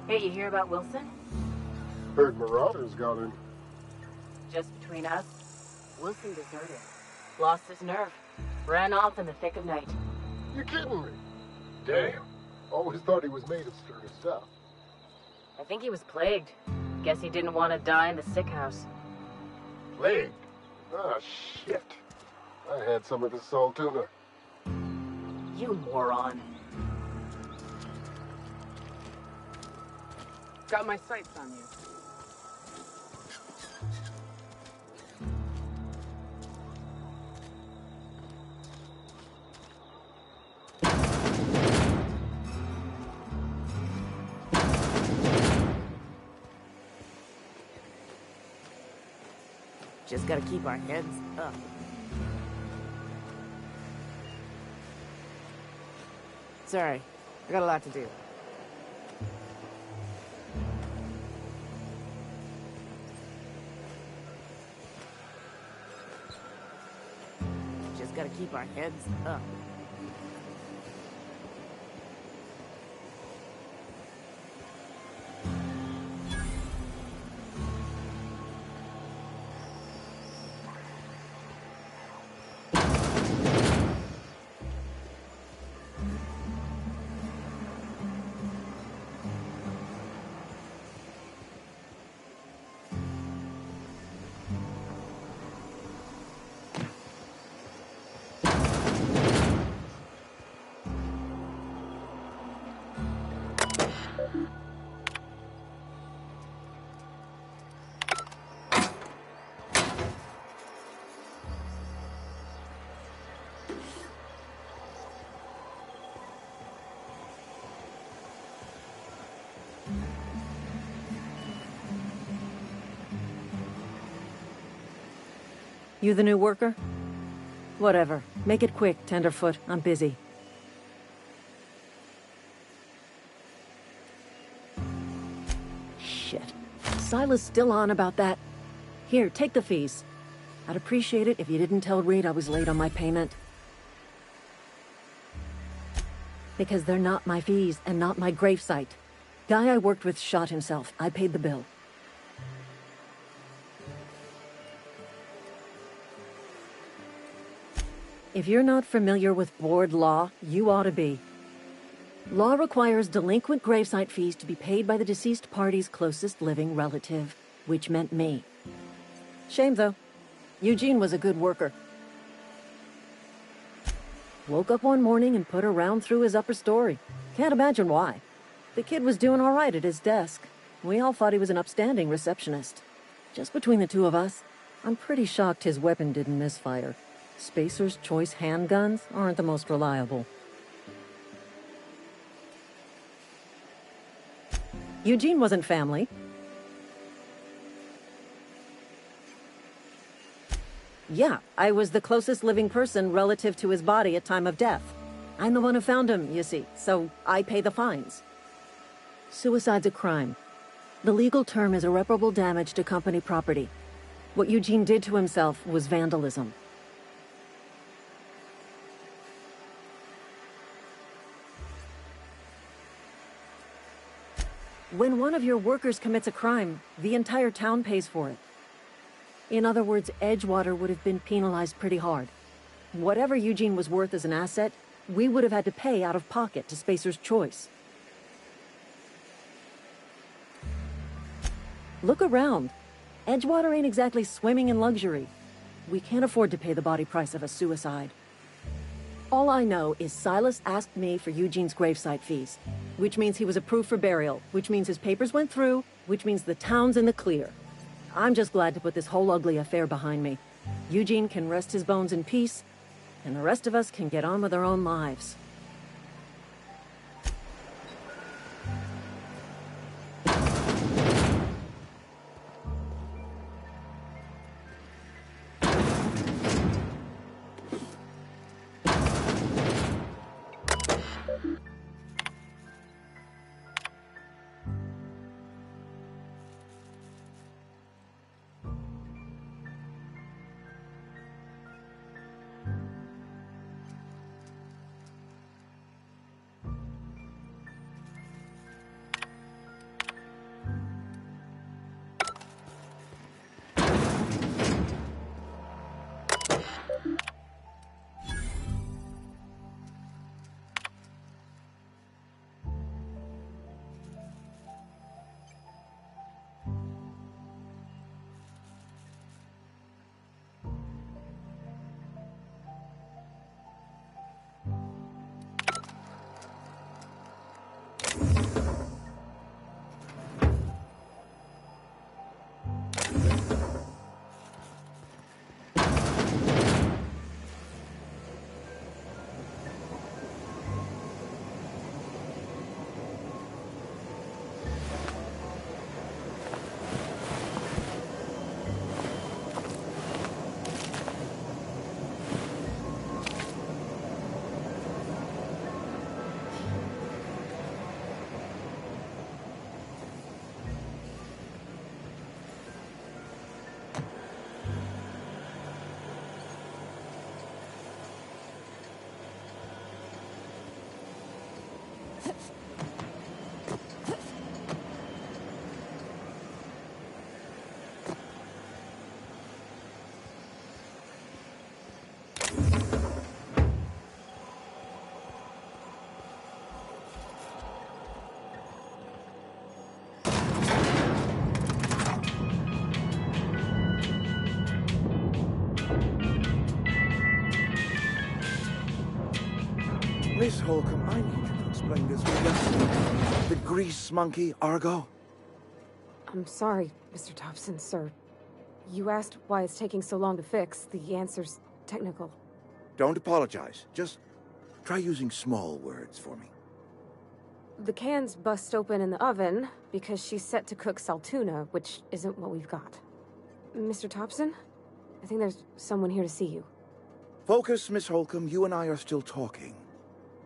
Hey, you hear about Wilson? Heard Marauders got him. Just between us, Wilson deserted. Lost his nerve. Ran off in the thick of night. You're kidding me. Damn. Always thought he was made of sturdy stuff. I think he was plagued. Guess he didn't want to die in the sick house. Plague? Ah, shit. I had some of the salt tuna. You moron. Got my sights on you. Just gotta keep our heads up. Sorry, I got a lot to do. Just gotta keep our heads up. You the new worker? Whatever. Make it quick, Tenderfoot. I'm busy. Shit. Silas still on about that. Here, take the fees. I'd appreciate it if you didn't tell Reed I was late on my payment. Because they're not my fees and not my gravesite. Guy I worked with shot himself. I paid the bill. If you're not familiar with board law, you ought to be. Law requires delinquent gravesite fees to be paid by the deceased party's closest living relative, which meant me. Shame, though. Eugene was a good worker. Woke up one morning and put a round through his upper story. Can't imagine why. The kid was doing all right at his desk. We all thought he was an upstanding receptionist. Just between the two of us, I'm pretty shocked his weapon didn't misfire. Spacer's Choice handguns aren't the most reliable. Eugene wasn't family. Yeah, I was the closest living person relative to his body at time of death. I'm the one who found him, you see, so I pay the fines. Suicide's a crime. The legal term is irreparable damage to company property. What Eugene did to himself was vandalism. When one of your workers commits a crime, the entire town pays for it. In other words, Edgewater would have been penalized pretty hard. Whatever Eugene was worth as an asset, we would have had to pay out of pocket to Spacer's Choice. Look around. Edgewater ain't exactly swimming in luxury. We can't afford to pay the body price of a suicide. All I know is Silas asked me for Eugene's gravesite fees, which means he was approved for burial, which means his papers went through, which means the town's in the clear. I'm just glad to put this whole ugly affair behind me. Eugene can rest his bones in peace, and the rest of us can get on with our own lives. Miss Holcomb, I need you to explain this. The grease monkey, Argo? I'm sorry, Mr. Thompson, sir. You asked why it's taking so long to fix. The answer's technical. Don't apologize. Just try using small words for me. The can's bust open in the oven because she's set to cook saltuna, which isn't what we've got. Mr. Thompson? I think there's someone here to see you. Focus, Miss Holcomb. You and I are still talking.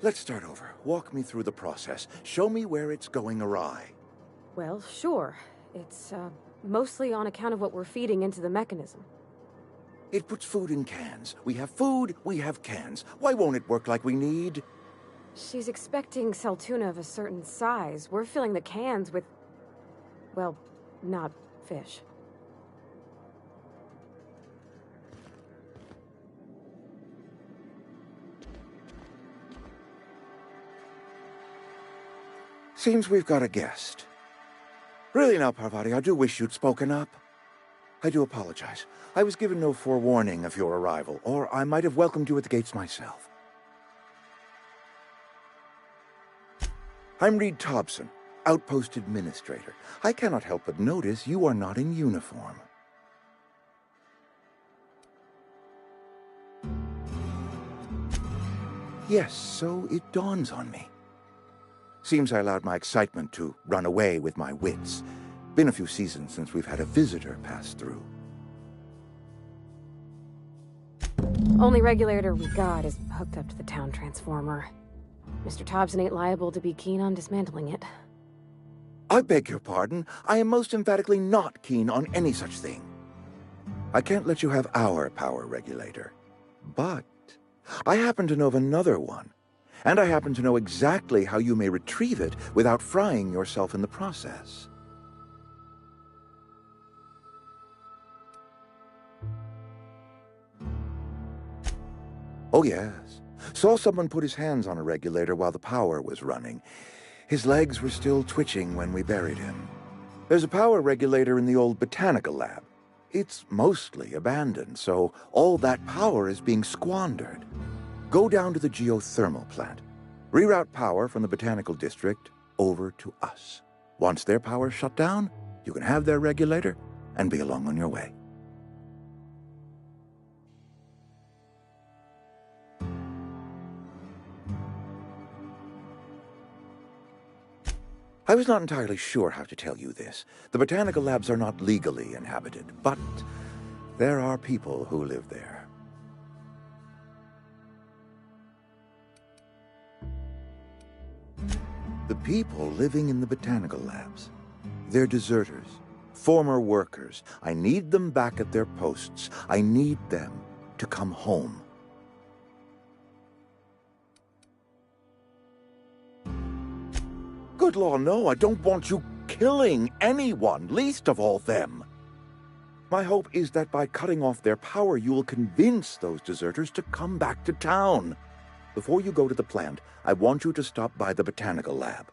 Let's start over. Walk me through the process. Show me where it's going awry. Well, sure. It's, mostly on account of what we're feeding into the mechanism. It puts food in cans. We have food, we have cans. Why won't it work like we need? She's expecting saltuna of a certain size. We're filling the cans with, well, not fish. Seems we've got a guest. Really now, Parvati, I do wish you'd spoken up. I do apologize. I was given no forewarning of your arrival, or I might have welcomed you at the gates myself. I'm Reed Thompson, Outpost Administrator. I cannot help but notice you are not in uniform. Yes, so it dawns on me. Seems I allowed my excitement to run away with my wits. Been a few seasons since we've had a visitor pass through. Only regulator we got is hooked up to the town transformer. Mr. Thompson ain't liable to be keen on dismantling it. I beg your pardon. I am most emphatically not keen on any such thing. I can't let you have our power regulator. But I happen to know of another one. And I happen to know exactly how you may retrieve it without frying yourself in the process. Oh, yes. Saw someone put his hands on a regulator while the power was running. His legs were still twitching when we buried him. There's a power regulator in the old botanical lab. It's mostly abandoned, so all that power is being squandered. Go down to the geothermal plant. Reroute power from the botanical district over to us. Once their power's shut down, you can have their regulator and be along on your way. I was not entirely sure how to tell you this. The botanical labs are not legally inhabited, but there are people who live there. The people living in the botanical labs. They're deserters, former workers. I need them back at their posts. I need them to come home. Good law, no, I don't want you killing anyone, least of all them. My hope is that by cutting off their power, you will convince those deserters to come back to town. Before you go to the plant, I want you to stop by the botanical lab.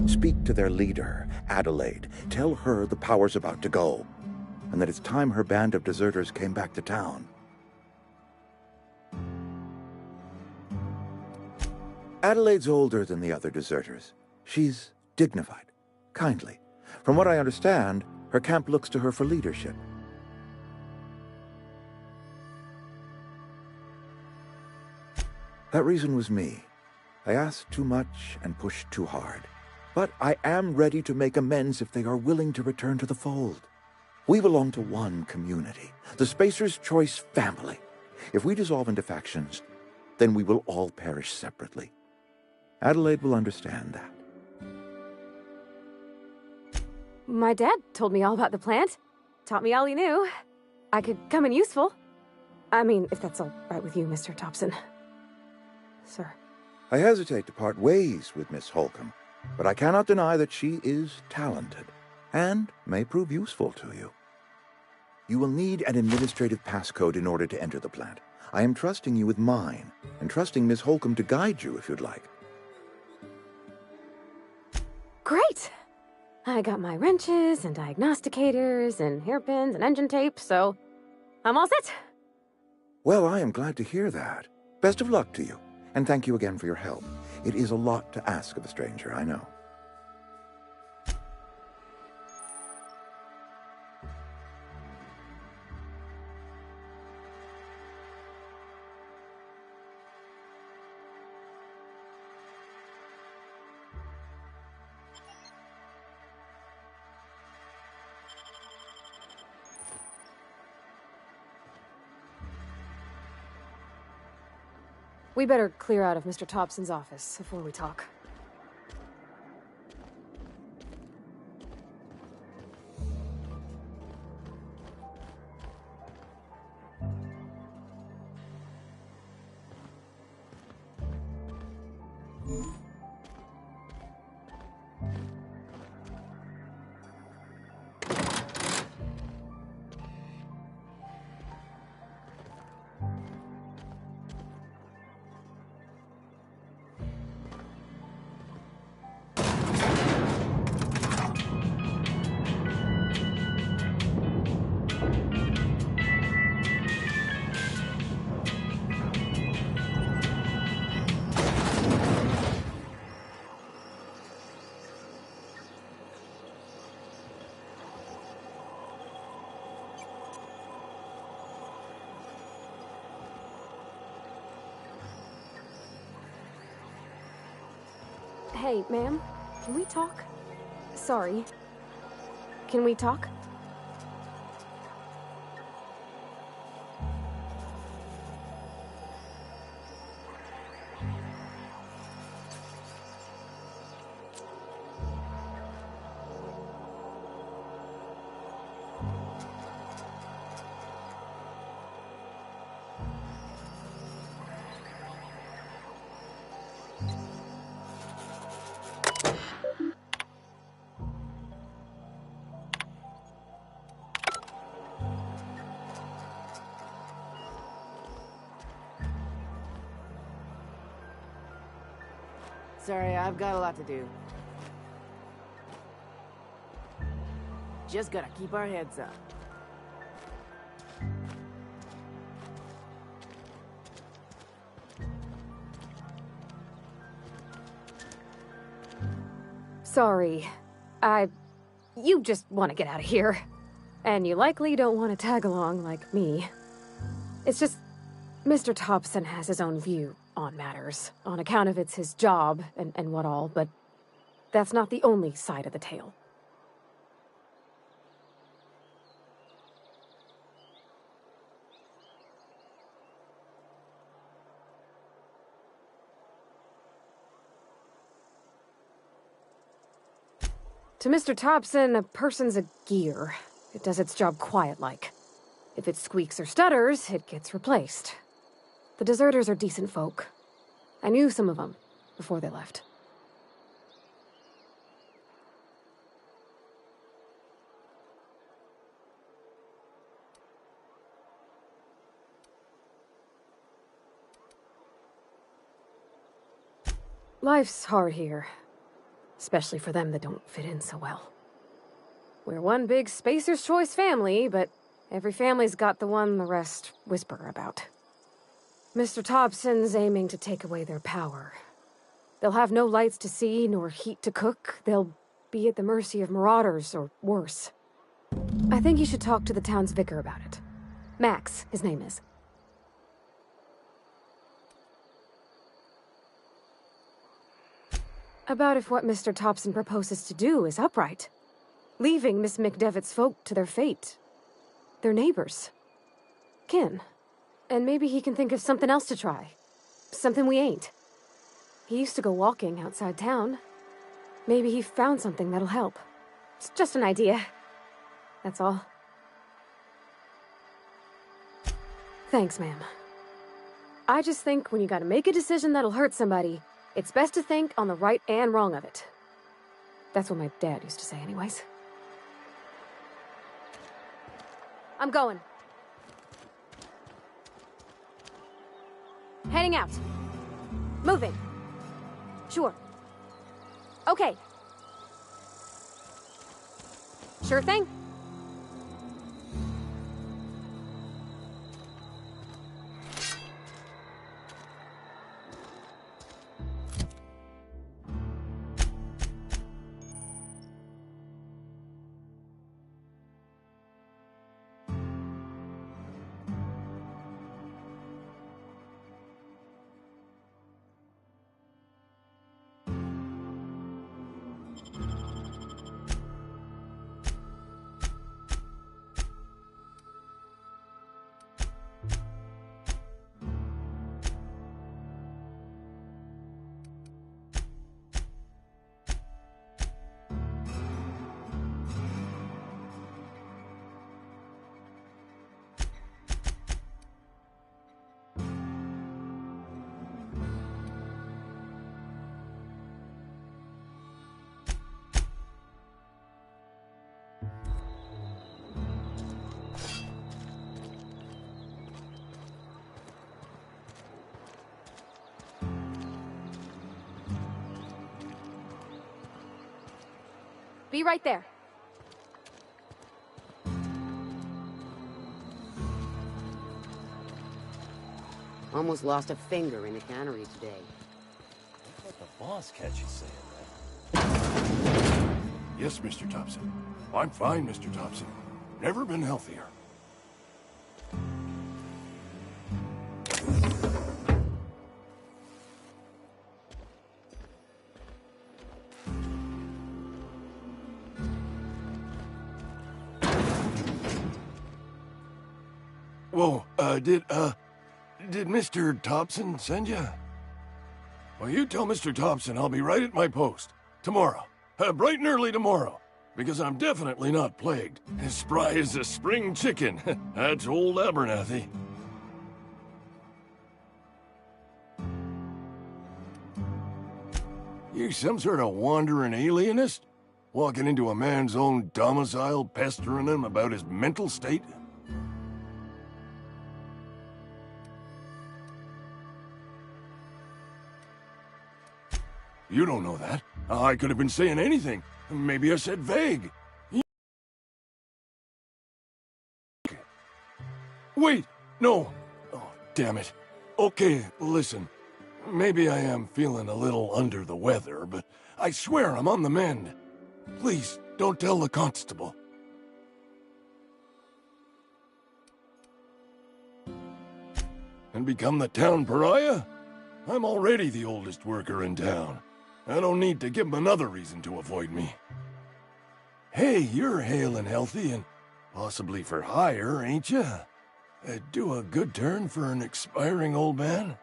Speak to their leader, Adelaide. Tell her the power's about to go, and that it's time her band of deserters came back to town. Adelaide's older than the other deserters. She's dignified, kindly. From what I understand, her camp looks to her for leadership. That reason was me. I asked too much and pushed too hard. But I am ready to make amends if they are willing to return to the fold. We belong to one community, the Spacer's Choice family. If we dissolve into factions, then we will all perish separately. Adelaide will understand that. My dad told me all about the plant. Taught me all he knew. I could come in useful. I mean, if that's all right with you, Mr. Thompson. Sir. I hesitate to part ways with Miss Holcomb, but I cannot deny that she is talented and may prove useful to you. You will need an administrative passcode in order to enter the plant. I am trusting you with mine, and trusting Miss Holcomb to guide you if you'd like. Great! I got my wrenches and diagnosticators and hairpins and engine tape, so I'm all set. Well, I am glad to hear that. Best of luck to you. And thank you again for your help. It is a lot to ask of a stranger, I know. We better clear out of Mr. Thompson's office before we talk. Hey, ma'am, can we talk? Sorry. Can we talk? Sorry, I've got a lot to do. Just gotta keep our heads up. Sorry. You just want to get out of here. And you likely don't want to tag along like me. It's just, Mr. Thompson has his own view on matters, on account of it's his job and what all, but that's not the only side of the tale. To Mr. Thompson, a person's a gear. It does its job quiet-like. If it squeaks or stutters, it gets replaced. The deserters are decent folk. I knew some of them before they left. Life's hard here. Especially for them that don't fit in so well. We're one big Spacer's Choice family, but every family's got the one the rest whisper about. Mr. Thompson's aiming to take away their power. They'll have no lights to see, nor heat to cook. They'll be at the mercy of marauders, or worse. I think you should talk to the town's vicar about it. Max, his name is. About if what Mr. Thompson proposes to do is upright. Leaving Miss McDevitt's folk to their fate. They're neighbors. Kin. And maybe he can think of something else to try. Something we ain't. He used to go walking outside town. Maybe he found something that'll help. It's just an idea. That's all. Thanks, ma'am. I just think when you gotta make a decision that'll hurt somebody, it's best to think on the right and wrong of it. That's what my dad used to say anyways. I'm going. Heading out. Moving. Sure. Okay. Sure thing. Be right there. Almost lost a finger in the cannery today. Let the boss catch you saying that. Yes, Mr. Thompson. I'm fine, Mr. Thompson. Never been healthier. Whoa, did Mr. Thompson send you? Well, you tell Mr. Thompson I'll be right at my post. Tomorrow. Bright and early tomorrow. Because I'm definitely not plagued. As spry as a spring chicken. That's old Abernathy. You some sort of wandering alienist? Walking into a man's own domicile, pestering him about his mental state? You don't know that. I could have been saying anything. Maybe I said vague. Wait! No! Oh, damn it. Okay, listen. Maybe I am feeling a little under the weather, but I swear I'm on the mend. Please, don't tell the constable. And become the town pariah? I'm already the oldest worker in town. I don't need to give him another reason to avoid me. Hey, you're hale and healthy and possibly for hire, ain't you? Do a good turn for an expiring old man?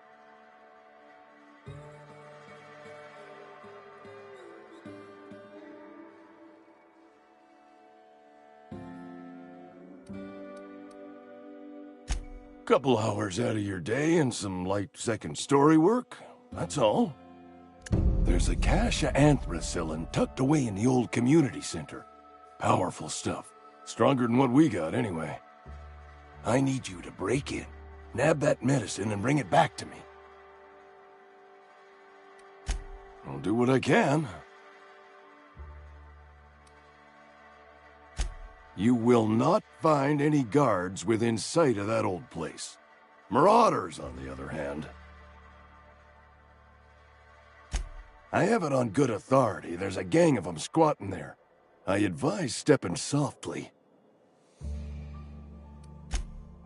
Couple hours out of your day and some light second-story work, that's all. There's a cache of anthracillin tucked away in the old community center. Powerful stuff. Stronger than what we got, anyway. I need you to break in, nab that medicine, and bring it back to me. I'll do what I can. You will not find any guards within sight of that old place. Marauders, on the other hand. I have it on good authority. There's a gang of them squatting there. I advise stepping softly.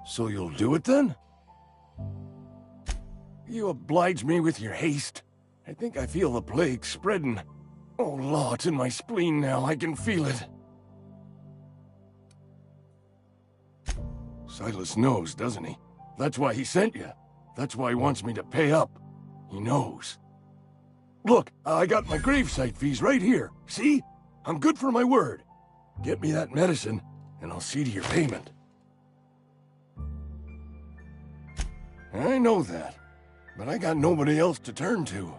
So you'll do it then? You oblige me with your haste. I think I feel the plague spreading. Oh, Law, it's in my spleen now. I can feel it. Silas knows, doesn't he? That's why he sent you. That's why he wants me to pay up. He knows. Look, I got my gravesite fees right here. See? I'm good for my word. Get me that medicine, and I'll see to your payment. I know that, but I got nobody else to turn to.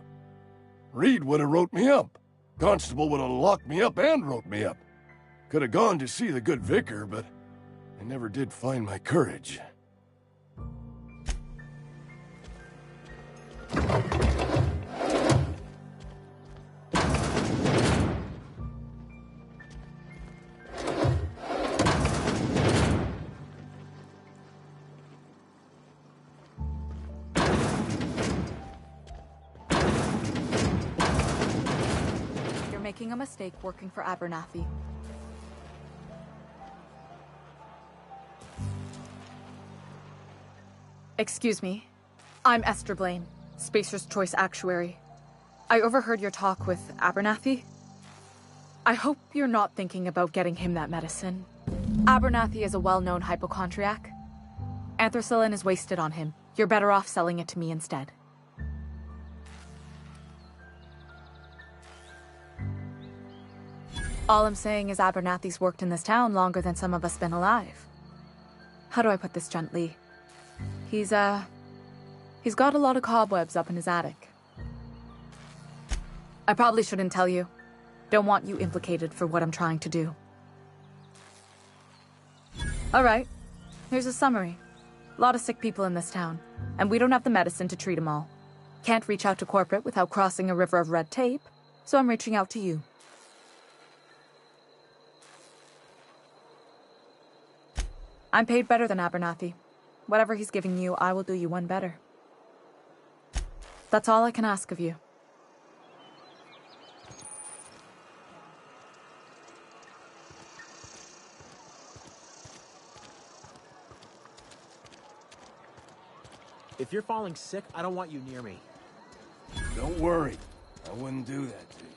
Reed would have wrote me up. Constable would have locked me up and wrote me up. Could have gone to see the good vicar, but I never did find my courage. Making a mistake working for Abernathy. Excuse me. I'm Esther Blaine, Spacer's Choice Actuary. I overheard your talk with Abernathy. I hope you're not thinking about getting him that medicine. Abernathy is a well-known hypochondriac. Anthracillin is wasted on him. You're better off selling it to me instead. All I'm saying is Abernathy's worked in this town longer than some of us been alive. How do I put this gently? He's got a lot of cobwebs up in his attic. I probably shouldn't tell you. Don't want you implicated for what I'm trying to do. Alright, here's a summary. A lot of sick people in this town, and we don't have the medicine to treat them all. Can't reach out to corporate without crossing a river of red tape, so I'm reaching out to you. I'm paid better than Abernathy. Whatever he's giving you, I will do you one better. That's all I can ask of you. If you're falling sick, I don't want you near me. Don't worry. I wouldn't do that to you.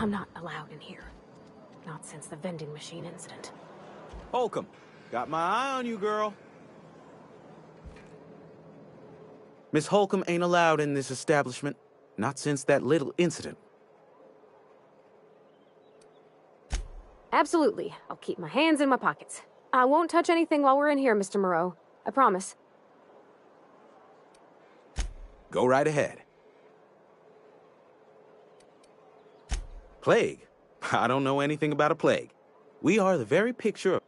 I'm not allowed in here. Not since the vending machine incident. Holcomb, got my eye on you, girl. Miss Holcomb ain't allowed in this establishment. Not since that little incident. Absolutely. I'll keep my hands in my pockets. I won't touch anything while we're in here, Mr. Moreau. I promise. Go right ahead. Plague? I don't know anything about a plague. We are the very picture of...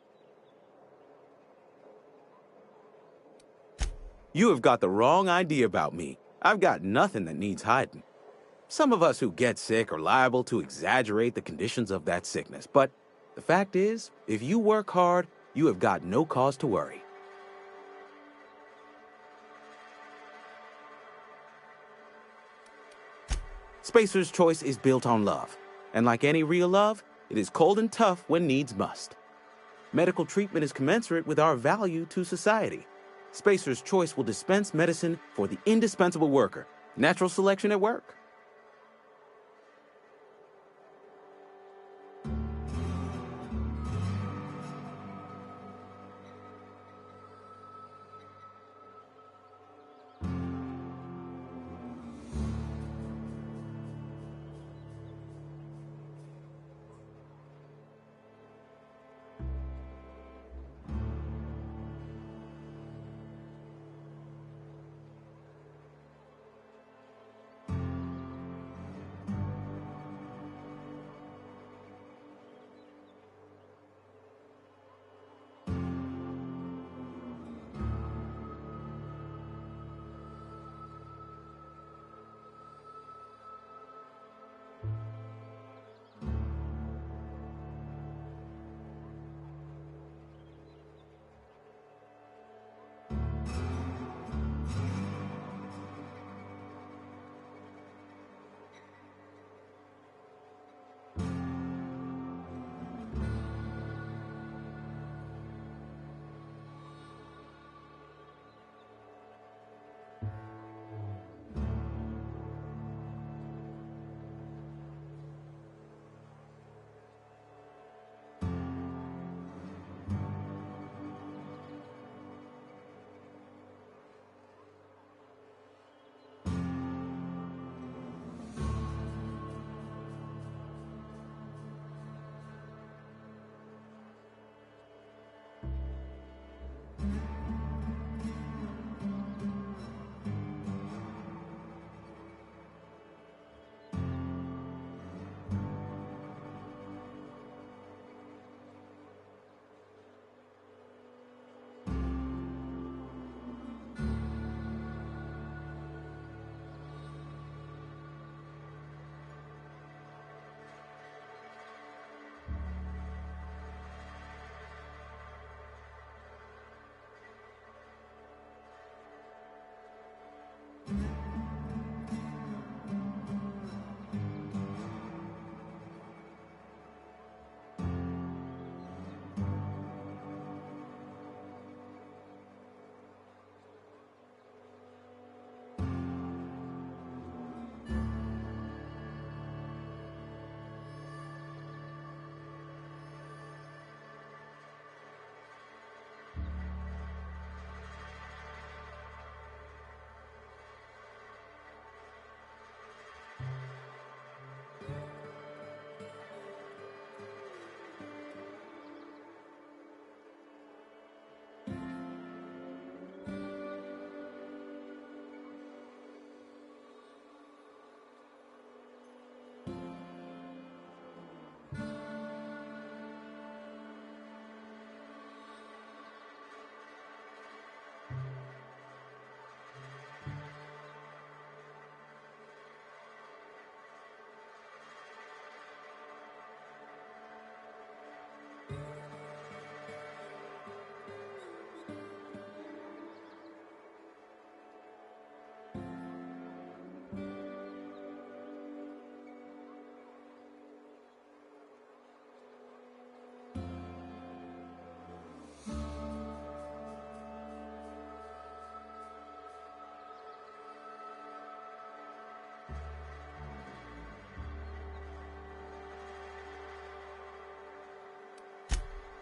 You have got the wrong idea about me. I've got nothing that needs hiding. Some of us who get sick are liable to exaggerate the conditions of that sickness, but the fact is, if you work hard, you have got no cause to worry. Spacer's Choice is built on love, and like any real love, it is cold and tough when needs must. Medical treatment is commensurate with our value to society. Spacer's Choice will dispense medicine for the indispensable worker. Natural selection at work.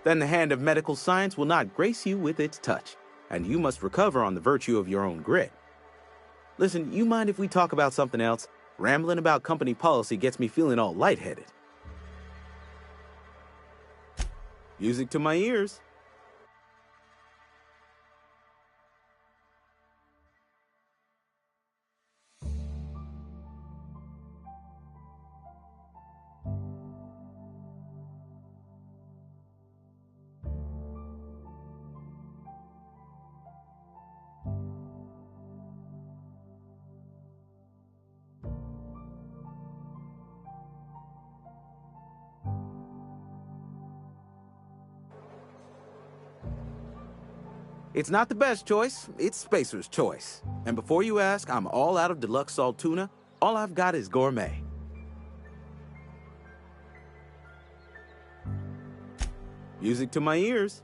then the hand of medical science will not grace you with its touch, and you must recover on the virtue of your own grit. Listen, you mind if we talk about something else? Rambling about company policy gets me feeling all lightheaded. Music to my ears. It's not the best choice, it's Spacer's choice. And before you ask, I'm all out of deluxe salt tuna. All I've got is gourmet. Music to my ears.